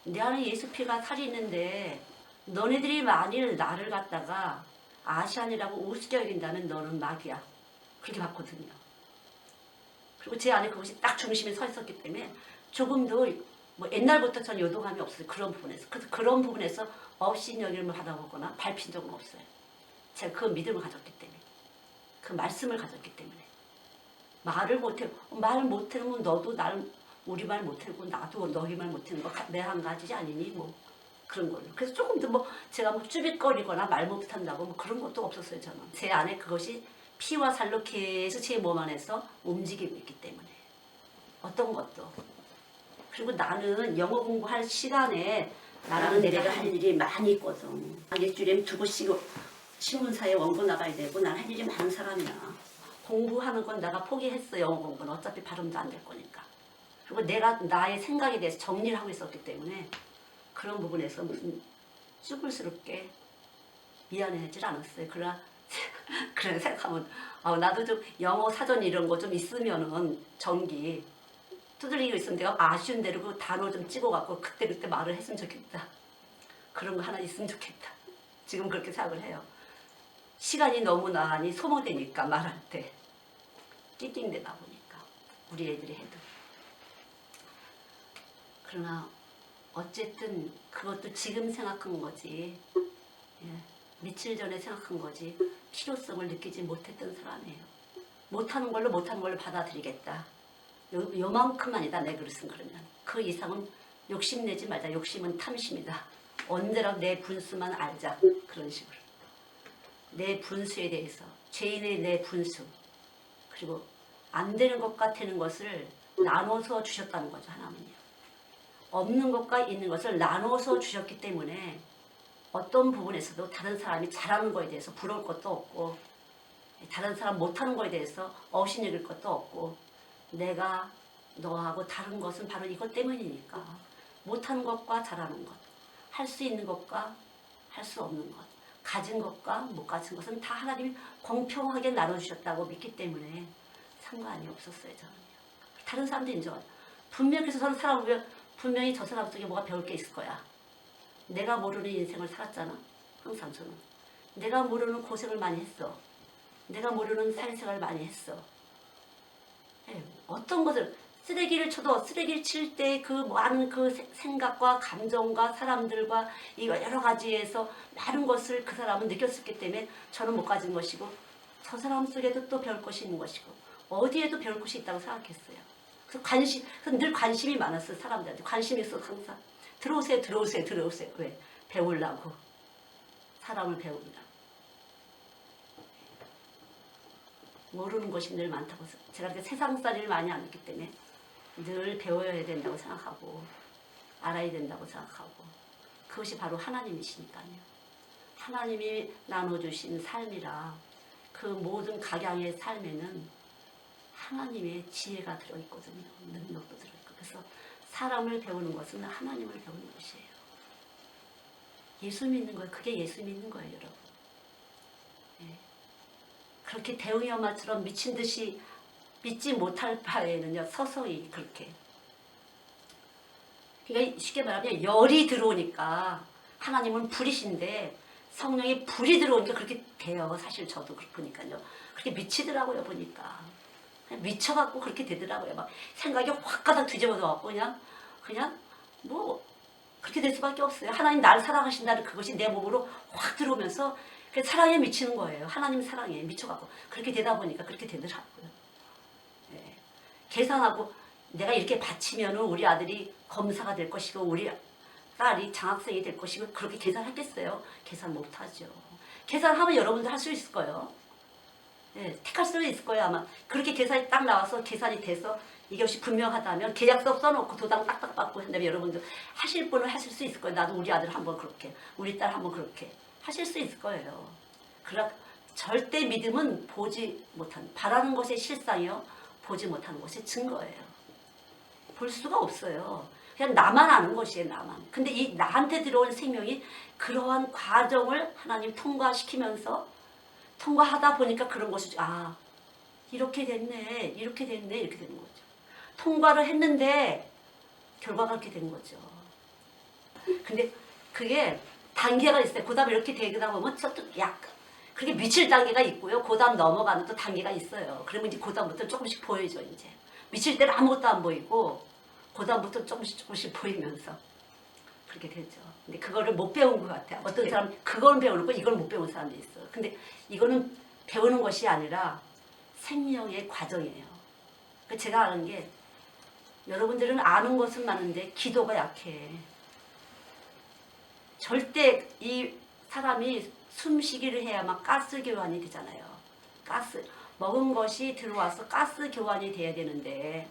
내 안에 예수 피가 살이 있는데 너네들이 만일 나를 갖다가 아시안이라고 우습게 여긴다면 너는 마귀야. 그렇게 봤거든요. 그리고 제 안에 그것이 딱 중심에 서 있었기 때문에 조금도 뭐 옛날부터 전 요동함이 없어요. 그런 부분에서. 그래서 그런 부분에서 업신여김을 받아보거나 밟힌 적은 없어요. 제가 그 믿음을 가졌기 때문에, 그 말씀을 가졌기 때문에. 말을 못해, 말 못하는 건 너도 우리 말 못하고 나도 너희 말 못하는 거 내 한 가지지 아니니, 뭐 그런 걸로. 그래서 조금 더 뭐 제가 뭐 쭈빗거리거나 말 못한다고 뭐 그런 것도 없었어요. 저는 제 안에 그것이 피와 살로 계속 제 몸 안에서 움직이고 있기 때문에 어떤 것도. 그리고 나는 영어 공부할 시간에 나라는 내내가 할 일이 많이 있거든. 일주일에 2번씩 신문사에 원고 나가야 되고, 난 할 일이 많은 사람이야. 공부하는 건 내가 포기했어. 영어 공부는 어차피 발음도 안 될 거니까. 그리고 내가 나의 생각에 대해서 정리를 하고 있었기 때문에 그런 부분에서 무슨 쭈글스럽게 미안해하지 않았어요. 그러나 그런 생각하면 나도 좀 영어 사전 이런 거 좀 있으면은 전기 두들리고 있으면 내가 아쉬운 대로 그 단어 좀 찍어갖고 그때 말을 했으면 좋겠다. 그런 거 하나 있으면 좋겠다. 지금 그렇게 생각을 해요. 시간이 너무 많이 소모되니까 말할 때 띵띵대다 보니까 우리 애들이 해도. 그러나 어쨌든 그것도 지금 생각한 거지, 며칠 전에 생각한 거지 필요성을 느끼지 못했던 사람이에요. 못하는 걸로 받아들이겠다. 요만큼만이다 내 그릇은. 그러면 그 이상은 욕심내지 말자. 욕심은 탐심이다. 언제라도 내 분수만 알자. 그런 식으로 내 분수에 대해서, 죄인의 내 분수, 그리고 안 되는 것과 되는 것을 나눠서 주셨다는 거죠. 하나님은요, 없는 것과 있는 것을 나눠서 주셨기 때문에 어떤 부분에서도 다른 사람이 잘하는 거에 대해서 부러울 것도 없고, 다른 사람 못하는 거에 대해서 업신여길 것도 없고, 내가 너하고 다른 것은 바로 이것 때문이니까 못하는 것과 잘하는 것, 할 수 있는 것과 할 수 없는 것, 가진 것과 못 가진 것은 다 하나님이 공평하게 나눠주셨다고 믿기 때문에 상관이 없었어요. 저는요. 다른 사람도 인정하죠. 분명히. 그래서 저는 사람 보면 분명히 저 사람 속에 뭐가 배울 게 있을 거야. 내가 모르는 인생을 살았잖아. 항상 저는 내가 모르는 고생을 많이 했어. 내가 모르는 사회생활을 많이 했어. 예, 어떤 것을 쓰레기를 쳐도 쓰레기를 칠 때 그 많은 그 생각과 감정과 사람들과 이거 여러 가지에서 많은 것을 그 사람은 느꼈었기 때문에 저는 못 가진 것이고 저 사람 속에도 또 배울 것이 있는 것이고 어디에도 배울 것이 있다고 생각했어요. 그래서 늘 관심이 많았어요. 사람들한테 관심이 있어 항상. 들어오세요, 들어오세요, 들어오세요. 왜? 배우려고. 사람을 배우려고. 모르는 것이 늘 많다고. 제가 이렇게 세상살이를 많이 안 했기 때문에 늘 배워야 된다고 생각하고 알아야 된다고 생각하고 그것이 바로 하나님이시니까요. 하나님이 나눠주신 삶이라 그 모든 각양의 삶에는 하나님의 지혜가 들어있거든요. 능력도 들어있고. 그래서 사람을 배우는 것은 하나님을 배우는 것이에요. 예수 믿는 거예요. 그게 예수 믿는 거예요, 여러분. 예. 그렇게 대응이 엄마처럼 미친 듯이 믿지 못할 바에는요, 서서히 그렇게. 그러니까 쉽게 말하면 열이 들어오니까 하나님은 불이신데 성령이 불이 들어오니까 그렇게 돼요. 사실 저도 보니까요. 그렇게 미치더라고요, 보니까. 그냥 미쳐갖고 그렇게 되더라고요. 막 생각이 확 가닥 뒤집어져갖고 그냥 뭐 그렇게 될 수밖에 없어요. 하나님 나를 사랑하신다는 그것이 내 몸으로 확 들어오면서 사랑에 미치는 거예요. 하나님 사랑에 미쳐갖고 그렇게 되다 보니까 그렇게 되더라고요. 네. 계산하고 내가 이렇게 바치면 우리 아들이 검사가 될 것이고 우리 딸이 장학생이 될 것이고 그렇게 계산하겠어요? 계산 못하죠. 계산하면 여러분들 할 수 있을 거예요. 네, 택할 수도 있을 거예요. 아마 그렇게 계산이 딱 나와서 계산이 돼서 이것이 분명하다면 계약서 써놓고 도장 딱딱 받고 한다면 여러분들 하실 분은 하실 수 있을 거예요. 나도 우리 아들 한번 그렇게 우리 딸 한번 그렇게 하실 수 있을 거예요. 그러나 절대 믿음은 보지 못한 바라는 것의 실상이요 보지 못하는 것의 증거예요. 볼 수가 없어요. 그냥 나만 아는 것이에요. 나만. 근데 이 나한테 들어온 생명이 그러한 과정을 하나님 통과시키면서 통과하다 보니까 그런 것이 이렇게 됐네 이렇게 됐네 이렇게 되는 거죠. 통과를 했는데 결과가 그렇게 된 거죠. 근데 그게 단계가 있어요. 그 다음에 이렇게 되다 보면 또 약간 그게 미칠 단계가 있고요. 그 다음 넘어가는 또 단계가 있어요. 그러면 이제 그 다음부터 조금씩 보여져. 이제 미칠 때는 아무것도 안 보이고 그 다음부터 조금씩 보이면서 그렇게 되죠. 근데 그거를 못 배운 것 같아요. 어떤 사람 그걸 배우고 이걸 못 배운 사람도 있어요. 근데 이거는 배우는 것이 아니라 생명의 과정이에요. 제가 아는 게 여러분들은 아는 것은 많은데 기도가 약해. 절대 이 사람이 숨쉬기를 해야만 가스 교환이 되잖아요. 가스 먹은 것이 들어와서 가스 교환이 돼야 되는데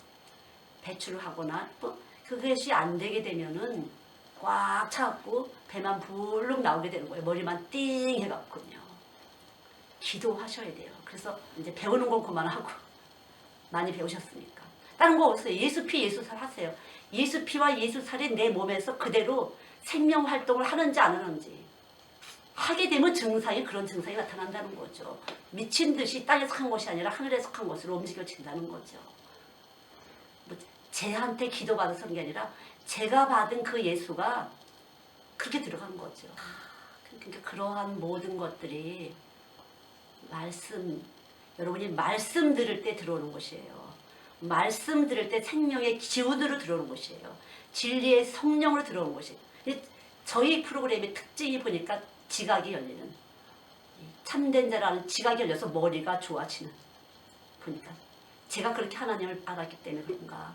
배출을 하거나 또 그것이 안 되게 되면은 꽉 차갖고 배만 불룩 나오게 되는 거예요. 머리만 띵 해갖고요. 기도하셔야 돼요. 그래서 이제 배우는 건 그만하고 많이 배우셨으니까 다른 거 없어요. 예수 피 예수 살 하세요. 예수 피와 예수 살이 내 몸에서 그대로 생명 활동을 하는지 안 하는지 하게 되면 그런 증상이 나타난다는 거죠. 미친 듯이 땅에서 한 것이 아니라 하늘에서 한 것으로 움직여진다는 거죠. 쟤한테 기도받아서 그런 게 아니라 제가 받은 그 예수가 그렇게 들어간 거죠. 그러니까 그러한 모든 것들이 여러분이 말씀 들을 때 들어오는 것이에요. 말씀 들을 때 생명의 기운으로 들어오는 것이에요. 진리의 성령으로 들어오는 것이에요. 저희 프로그램의 특징이 보니까 지각이 열리는 참된 자라는 지각이 열려서 머리가 좋아지는 보니까 제가 그렇게 하나님을 알았기 때문에 그런가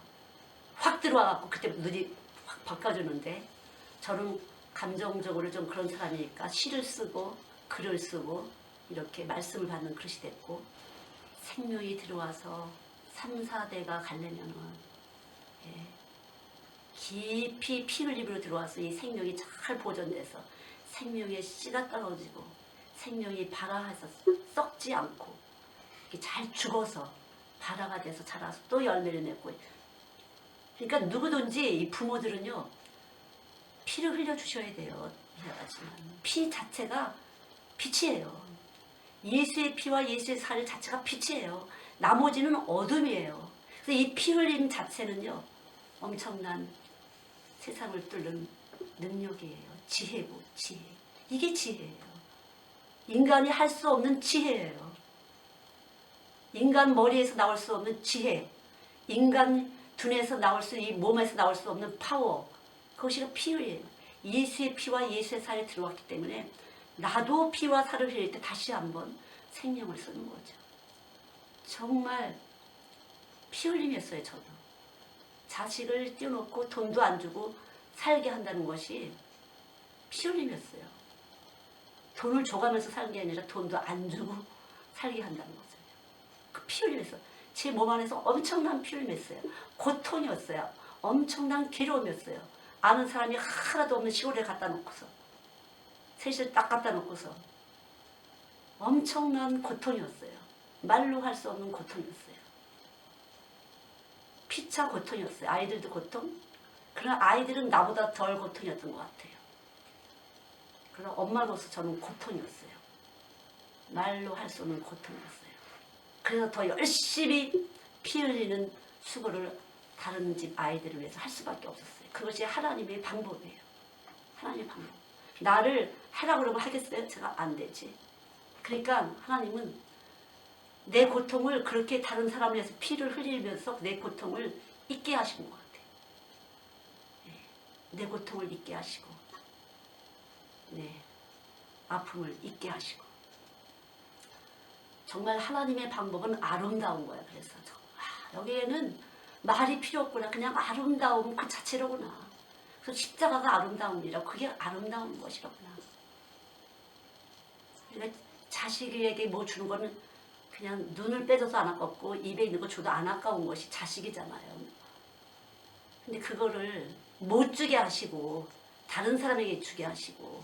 확 들어와갖고 그때 눈이 확 바꿔주는데 저는 감정적으로 좀 그런 사람이니까 시를 쓰고 글을 쓰고 이렇게 말씀을 받는 그릇이 됐고 생명이 들어와서 3, 4대가 가려면은 깊이 피 흘림으로 들어와서 이 생명이 잘 보존돼서 생명의 씨가 떨어지고 생명이 발화해서 썩지 않고 잘 죽어서 발화가 돼서 자라서 또 열매를 맺고 그러니까 누구든지 이 부모들은요 피를 흘려주셔야 돼요. 이해하지만 피 자체가 빛이에요. 예수의 피와 예수의 살 자체가 빛이에요. 나머지는 어둠이에요. 그래서 이 피 흘림 자체는요 엄청난 세상을 뚫는 능력이에요. 지혜고 지혜. 이게 지혜예요. 인간이 할 수 없는 지혜예요. 인간 머리에서 나올 수 없는 지혜, 인간 두뇌에서 나올 수, 이 몸에서 나올 수 없는 파워, 그것이 피예요. 예수의 피와 예수의 살에 들어왔기 때문에 나도 피와 살을 흘릴 때 다시 한번 생명을 쓰는 거죠. 정말 피 흘림이었어요. 저도 자식을 띄워놓고 돈도 안 주고 살게 한다는 것이 피 흘림이었어요. 돈을 줘가면서 사는 게 아니라 돈도 안 주고 살게 한다는 거죠. 그 피 흘림에서 제 몸 안에서 엄청난 피 흘림이었어요. 고통이었어요. 엄청난 괴로움이었어요. 아는 사람이 하나도 없는 시골에 갖다 놓고서 셋을 딱 갖다 놓고서 엄청난 고통이었어요. 말로 할 수 없는 고통이었어요. 피차 고통이었어요. 아이들도 고통? 그러나 아이들은 나보다 덜 고통이었던 것 같아요. 그러나 엄마로서 저는 고통이었어요. 말로 할 수 없는 고통이었어요. 그래서 더 열심히 피 흘리는 수고를 다른 집 아이들을 위해서 할 수밖에 없었어요. 그것이 하나님의 방법이에요. 하나님의 방법. 나를 하라 그러면 하겠어요? 제가 안 되지. 그러니까 하나님은 내 고통을 그렇게 다른 사람을 위해서 피를 흘리면서 내 고통을 잊게 하신 것 같아요. 내 고통을 잊게 하시고 네, 아픔을 잊게 하시고 정말 하나님의 방법은 아름다운 거야. 그래서 여기에는 말이 필요 없구나. 그냥 아름다움 그 자체로구나. 그래서 십자가가 아름다움이라 그게 아름다운 것이로구나. 그러니까 자식에게 뭐 주는 거는 그냥 눈을 빼줘도 안 아깝고 입에 있는 거 줘도 안 아까운 것이 자식이잖아요. 근데 그거를 못 주게 하시고 다른 사람에게 주게 하시고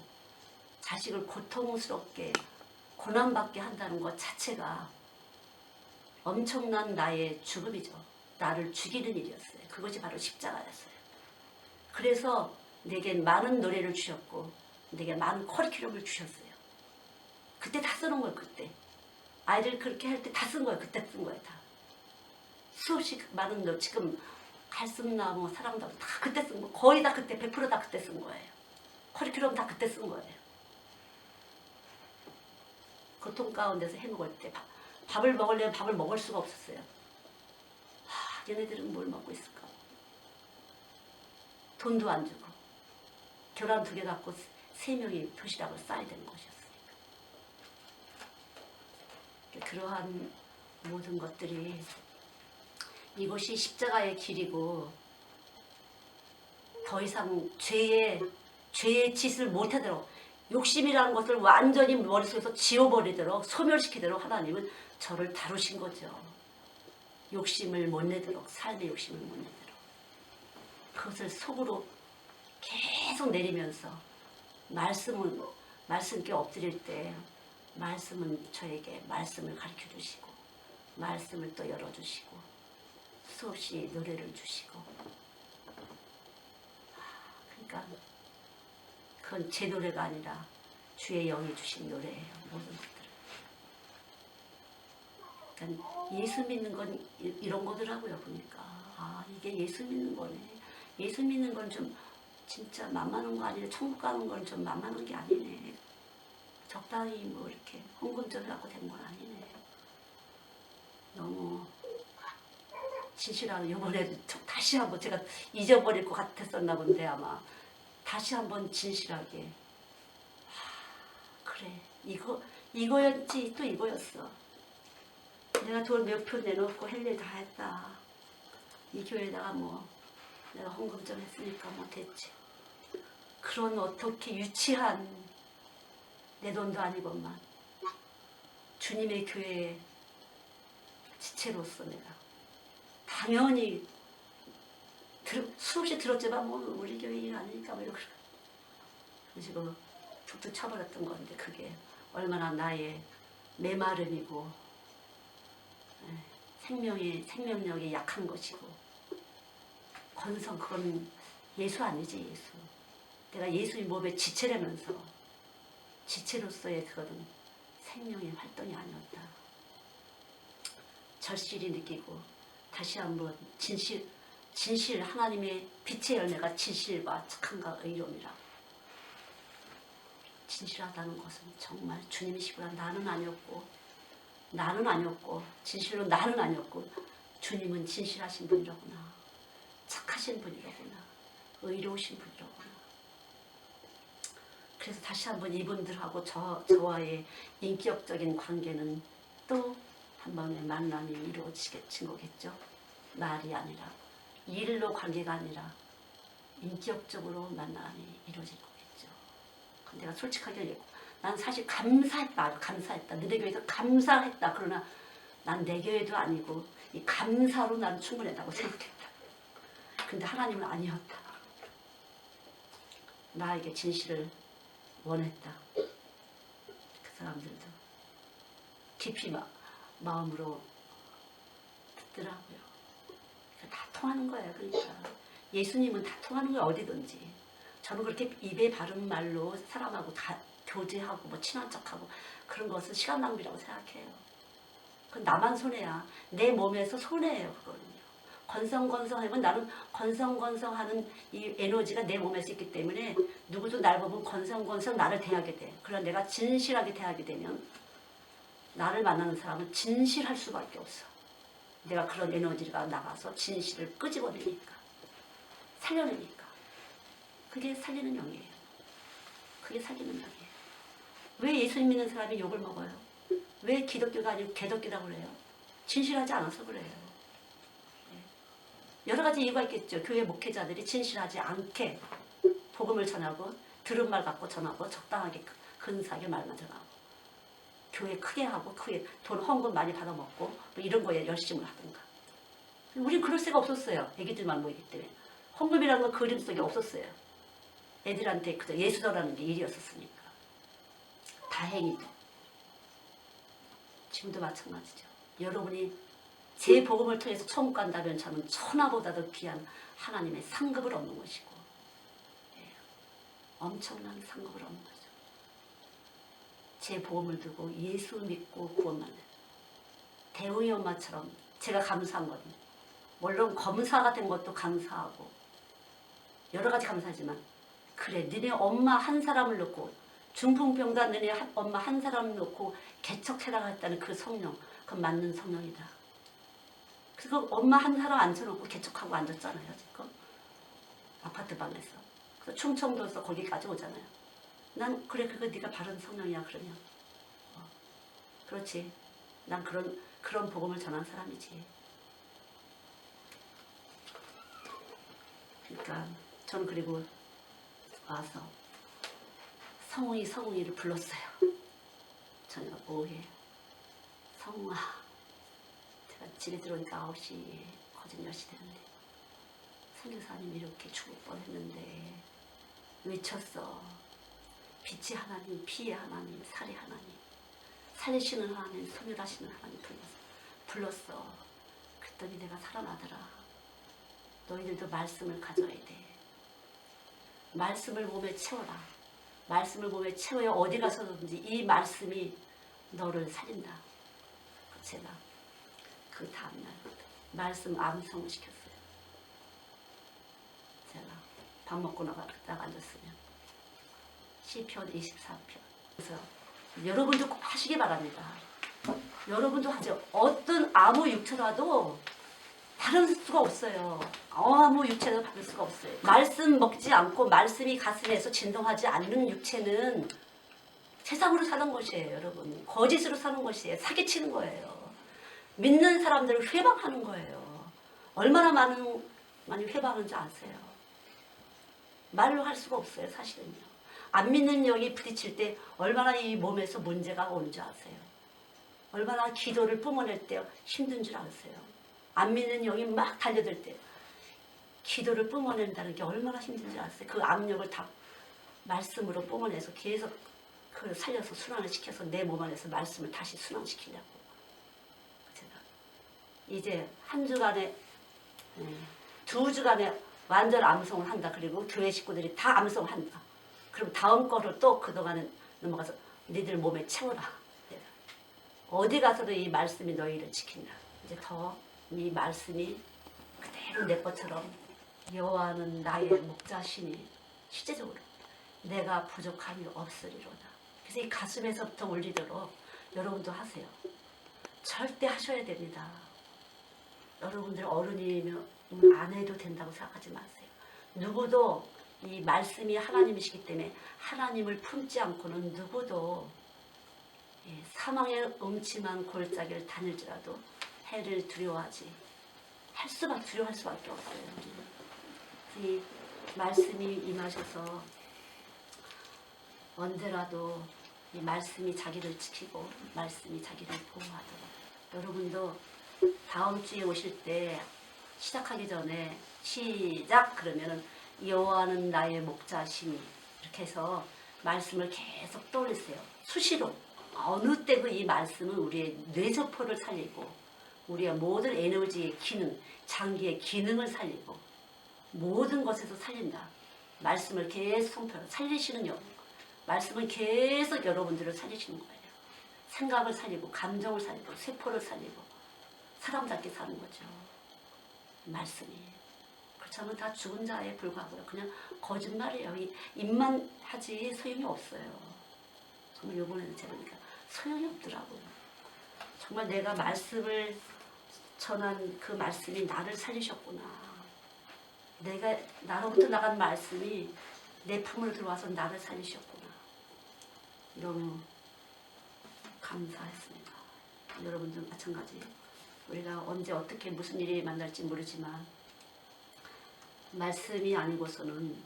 자식을 고통스럽게 고난받게 한다는 것 자체가 엄청난 나의 죽음이죠. 나를 죽이는 일이었어요. 그것이 바로 십자가였어요. 그래서 내겐 많은 노래를 주셨고 내게 많은 커리큘럼을 주셨어요. 그때 다 써놓은 거예요. 그때 아이들 그렇게 할 때 다 쓴 거예요. 그때 쓴 거예요. 다 수없이 많은 노래 지금 갈승나무 사랑나무 다 그때 쓴 거 거의 다 그때 100% 다 그때 쓴 거예요. 커리큘럼 다 그때 쓴 거예요. 고통 가운데서 해먹을 때 밥을 먹으려면 밥을 먹을 수가 없었어요. 얘네들은 뭘 먹고 있을까? 돈도 안 주고 계란 2개 갖고 3명이 도시락을 싸야 되는 것이었으니까. 그러한 모든 것들이 이것이 십자가의 길이고 더 이상 죄의 짓을 못하도록 욕심이라는 것을 완전히 머릿속에서 지워버리도록 소멸시키도록 하나님은 저를 다루신 거죠. 욕심을 못 내도록 삶의 욕심을 못 내도록 그것을 속으로 계속 내리면서 말씀께 엎드릴 때 말씀은 저에게 말씀을 가르쳐 주시고 말씀을 또 열어주시고 수없이 노래를 주시고 그러니까 그건 제 노래가 아니라 주의 영이 주신 노래예요. 모든 것들은. 그러니까 예수 믿는 건 이런 거더라고요. 보니까 이게 예수 믿는 거네. 예수 믿는 건 좀 진짜 만만한 거 아니네. 천국 가는 건 좀 만만한 게 아니네. 적당히 뭐 이렇게 헌금 좀 해갖고 된 건 아니네. 너무 진실하고 이번에 다시 한번 제가 잊어버릴 것 같았었나 본데 아마 다시 한번 진실하게 그래 이거였지 또 이거였어. 내가 돈 몇 표 내놓고 할 일 다 했다. 이 교회에다가 뭐 내가 헌금 좀 했으니까 뭐 됐지. 그런 어떻게 유치한 내 돈도 아니건만 주님의 교회의 지체로서 내가 당연히 수없이 들었지만 뭐 우리 교회 일 아니니까 뭐 이렇게 지금 툭툭 쳐버렸던 건데 그게 얼마나 나의 메마름이고 생명력이 약한 것이고 그건 예수 아니지. 예수 내가 예수의 몸에 지체라면서 지체로서의 그거는 생명의 활동이 아니었다. 절실히 느끼고 다시 한번 진실 하나님의 빛의 열매가 진실과 착함과 의로움이라 진실하다는 것은 정말 주님이시구나. 나는 아니었고 진실로 나는 아니었고 주님은 진실하신 분이로구나. 착하신 분이로구나. 의로우신 분이로구나. 그래서 다시 한번 이분들하고 저와의 인격적인 관계는 또 한 번의 만남이 이루어진 거겠죠. 말이 아니라 일로 관계가 아니라 인격적으로 만남이 이루어질 거겠죠. 내가 솔직하게 얘기하고 난 사실 감사했다. 너네 교회에서 감사했다. 그러나 난 내 교회도 아니고 이 감사로 난 충분했다고 생각했다. 근데 하나님은 아니었다. 나에게 진실을 원했다. 그 사람들도 깊이 마음으로 듣더라고요. 다 통하는 거예요. 그러니까 예수님은 다 통하는 거예요. 어디든지. 저는 그렇게 입에 바른 말로 사람하고 다 교제하고 뭐 친한 척하고 그런 것은 시간 낭비라고 생각해요. 그건 나만 손해야. 내 몸에서 손해예요. 그거는요. 건성건성하면 나는 건성건성하는 이 에너지가 내 몸에서 있기 때문에 누구도 날 보면 건성건성 나를 대하게 돼. 그러나 내가 진실하게 대하게 되면 나를 만나는 사람은 진실할 수밖에 없어. 내가 그런 에너지가 나가서 진실을 끄집어내니까. 살려내니까. 그게 살리는 영이에요. 그게 살리는 영이에요. 왜 예수님 믿는 사람이 욕을 먹어요? 왜 기독교가 아니고 개독교라고 그래요? 진실하지 않아서 그래요. 여러 가지 이유가 있겠죠. 교회 목회자들이 진실하지 않게 복음을 전하고 들은 말 갖고 전하고 적당하게 근사하게 말만 전하고 교회 크게 하고 크게 돈 헌금 많이 받아먹고 뭐 이런 거에 열심을 하든가. 우린 그럴 새가 없었어요. 애기들만 모이기 때문에. 헌금이라는 건 그림 속에 없었어요. 애들한테 그저 예수 전하는 게 일이었었으니까. 다행히도. 지금도 마찬가지죠. 여러분이 제 복음을 통해서 천국 간다면 저는 천하보다도 귀한 하나님의 상급을 얻는 것이고 엄청난 상급을 얻는 거죠. 제 복음을 두고 예수 믿고 구원받는 대웅이 엄마처럼 제가 감사한 건 물론 검사가 된 것도 감사하고 여러 가지 감사하지만 그래 너네 엄마 한 사람을 놓고 중풍병자 너네 엄마 한 사람을 놓고 개척해나갔다는 그 성령 그건 맞는 성령이다. 그래서 엄마 한 사람 앉혀놓고 개척하고 앉았잖아요. 지금 아파트 방에서. 그래서 충청도에서 거기까지 오잖아요. 난 그래 그거 네가 바른 성령이야 그러면 그렇지. 난 그런 복음을 전한 사람이지. 그러니까 저는 그리고 와서 성웅이를 불렀어요. 저녁 오후에 성웅아 제가 집에 들어오니까 9시 거진 10시 되는데 선교사님 이렇게 죽을 뻔했는데 외쳤어. 빛의 하나님, 피의 하나님, 살의 하나님, 살리시는 하나님, 소멸하시는 하나님 불렀어. 그랬더니 내가 살아나더라. 너희들도 말씀을 가져야 돼. 말씀을 몸에 채워라. 말씀을 몸에 채워야 어디 가서든지 이 말씀이 너를 살린다. 제가 그 다음날 말씀 암송을 시켰어요. 제가 밥 먹고 나가 앉았으면 시편 24편. 그래서 여러분도 꼭 하시기 바랍니다. 여러분도 하죠. 어떤 아무 육체라도 다를 수가 없어요. 아무 육체도 다를 수가 없어요. 말씀 먹지 않고 말씀이 가슴에서 진동하지 않는 육체는 세상으로 사는 것이에요. 여러분. 거짓으로 사는 것이에요. 사기치는 거예요. 믿는 사람들을 회방하는 거예요. 얼마나 많이 회방하는지 아세요? 말로 할 수가 없어요. 사실은요. 안 믿는 영이 부딪힐 때 얼마나 이 몸에서 문제가 오는 줄 아세요? 얼마나 기도를 뿜어낼 때 힘든 줄 아세요? 안 믿는 영이 막 달려들 때 기도를 뿜어낸다는 게 얼마나 힘든지 아세요? 그 압력을 다 말씀으로 뿜어내서 계속 그걸 살려서 순환을 시켜서 내 몸 안에서 말씀을 다시 순환시키려고. 제가 이제 한 주간에 2주간에 완전 암송을 한다. 그리고 교회 식구들이 다 암송한다. 그럼 다음 거를 또 그동안에 넘어가서 너희들 몸에 채워라. 어디 가서도 이 말씀이 너희를 지킨다. 이제 더 이 말씀이 그대로 내 것처럼 여호와는 나의 목자시니 실제적으로 내가 부족함이 없으리로다. 그래서 이 가슴에서부터 울리도록 여러분도 하세요. 절대 하셔야 됩니다. 여러분들 어른이면 안 해도 된다고 생각하지 마세요. 누구도 이 말씀이 하나님이시기 때문에 하나님을 품지 않고는 누구도 사망의 음침한 골짜기를 다닐지라도 해를 두려워하지 두려워할 수밖에 없어요. 이 말씀이 임하셔서 언제라도 이 말씀이 자기를 지키고 말씀이 자기를 보호하도록 여러분도 다음 주에 오실 때 시작하기 전에 시작 그러면은 여호와는 나의 목자시니 이렇게 해서 말씀을 계속 떠올리세요. 수시로 어느 때고 이 말씀은 우리의 뇌세포를 살리고 우리의 모든 에너지의 기능, 장기의 기능을 살리고 모든 것에서 살린다. 말씀을 계속 선포하고 살리시는 영. 말씀은 계속 여러분들을 살리시는 거예요. 생각을 살리고 감정을 살리고 세포를 살리고 사람답게 사는 거죠. 말씀이. 그렇다면 다 죽은 자에 불과하고요. 그냥 거짓말이에요. 입만 하지 소용이 없어요. 정말 요번에는 제가 보니까 소용이 없더라고요. 정말 내가 말씀을 전한 그 말씀이 나를 살리셨구나. 내가 나로부터 나간 말씀이 내 품으로 들어와서 나를 살리셨구나. 너무 감사했습니다. 여러분들 마찬가지. 우리가 언제 어떻게 무슨 일이 만날지 모르지만 말씀이 아니고서는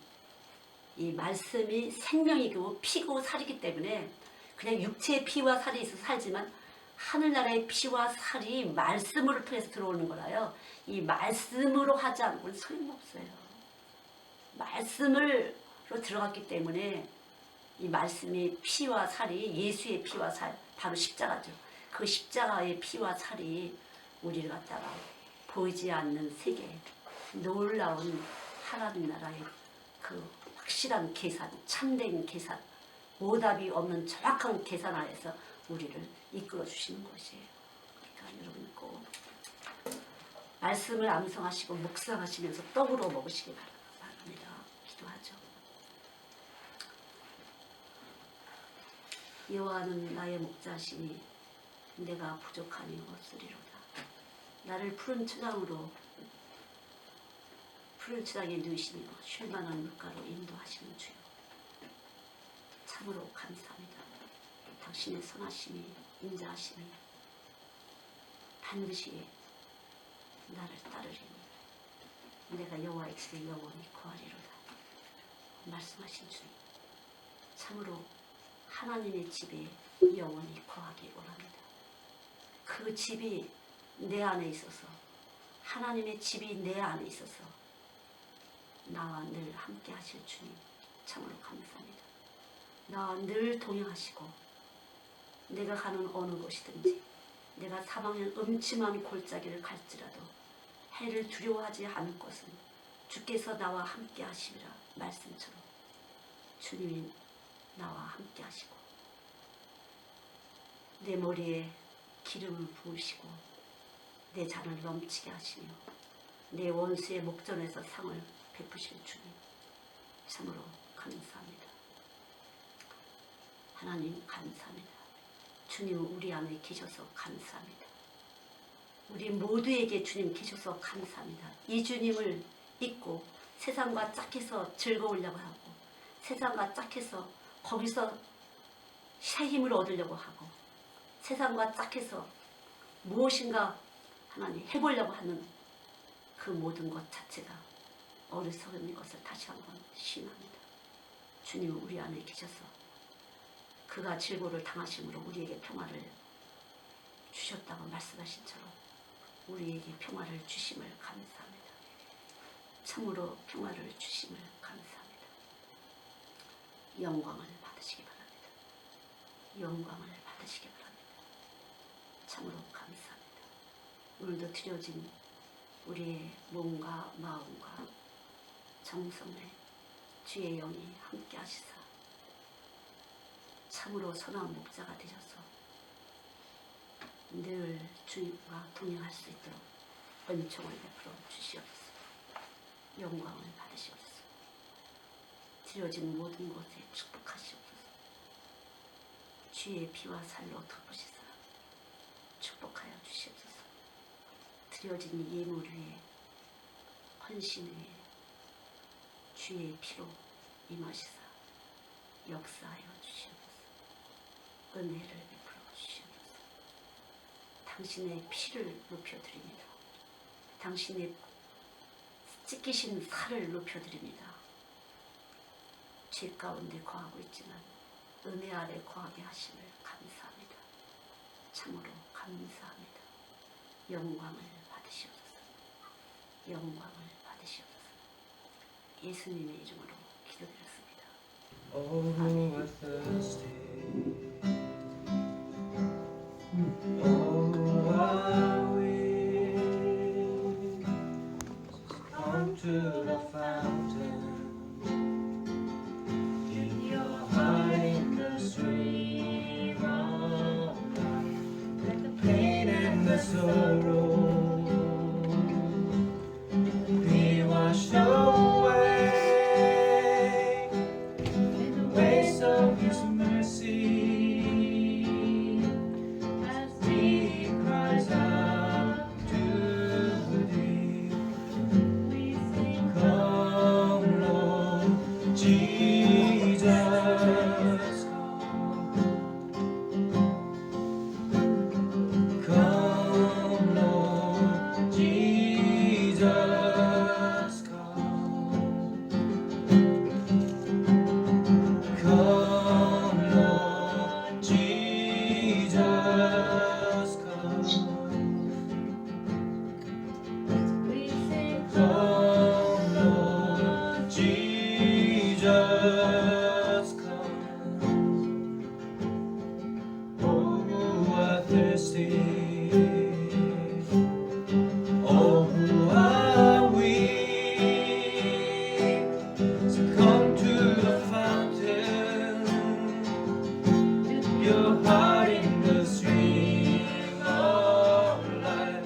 이 말씀이 생명이고 피고 살이기 때문에 그냥 육체의 피와 살이 있어서 살지만 하늘나라의 피와 살이 말씀으로 통해서 들어오는 거라요. 이 말씀으로 하지 않고는 소용없어요. 말씀으로 들어갔기 때문에 이 말씀이 피와 살이 예수의 피와 살 바로 십자가죠. 그 십자가의 피와 살이 우리를 갖다가 보이지 않는 세계 놀라운 하나님 나라의 그 확실한 계산, 참된 계산, 오답이 없는 정확한 계산 안에서 우리를 이끌어 주시는 것이에요. 그러니까 여러분 꼭 말씀을 암송하시고 묵상하시면서 떡으로 먹으시기 바랍니다. 기도하죠. 여호와는 나의 목자시니 내가 부족하니 없으리로다. 나를 푸른 초장에 누이시며 쉴만한 물가로 인도하시는 주여 참으로 감사합니다. 당신의 선하심이 인자하심이 반드시 나를 따르리니 내가 여호와의 집에 영원히 거하리로다. 말씀하신 주님 참으로 하나님의 집에 영원히 거하기 원합니다. 그 집이 내 안에 있어서 하나님의 집이 내 안에 있어서 나와 늘 함께 하실 주님 참으로 감사합니다. 나와 늘 동행하시고 내가 가는 어느 곳이든지 내가 사망의 음침한 골짜기를 갈지라도 해를 두려워하지 않을 것은 주께서 나와 함께 하시리라 말씀처럼 주님이 나와 함께 하시고 내 머리에 기름을 부으시고 내 잔을 넘치게 하시며 내 원수의 목전에서 상을 베푸실 주님 참으로 감사합니다. 하나님 감사합니다. 주님은 우리 안에 계셔서 감사합니다. 우리 모두에게 주님 계셔서 감사합니다. 이 주님을 잊고 세상과 짝해서 즐거우려고 하고 세상과 짝해서 거기서 힘을 얻으려고 하고 세상과 짝해서 무엇인가 하나님 해보려고 하는 그 모든 것 자체가 어리석은 것을 다시 한번 시인합니다. 주님은 우리 안에 계셔서 그가 질고를 당하심으로 우리에게 평화를 주셨다고 말씀하신처럼 우리에게 평화를 주심을 감사합니다. 참으로 평화를 주심을 감사합니다. 영광을 받으시기 바랍니다. 영광을 받으시기 바랍니다. 참으로 감사합니다. 오늘도 드려진 우리의 몸과 마음과 정성에 주의 영이 함께 하시사 참으로 선한 목자가 되셔서 늘 주님과 동행할 수 있도록 은총을 베풀어 주시옵소서. 영광을 받으시옵소서. '드려진 모든 것에 축복하시옵소서. 주의 피와 살로 덮으시사 축복하여 주시옵소서. 드려진 이 예물 위에 헌신 위에 주의 피로 임하시사 역사하여 주시옵소서. 은혜를 베풀어 주시옵소서. 당신의 피를 높여드립니다. 당신의 찢기신 살을 높여드립니다. 죄 가운데 거하고 있지만 은혜 아래 거하게 하심을 감사합니다. 참으로 감사합니다. 영광을 받으시옵소서. 영광을 받으시옵소서. 예수님의 이름으로 기도드렸습니다. Oh, who are thirsty? Oh, are we? Come to the fountain. Dip your heart in the stream of life. Let the pain and the sorrow be washed away. Of His mercy, as He cries out to Thee, we sing, come, Lord Jesus, come, Lord Jesus, come. Your heart in the stream of life.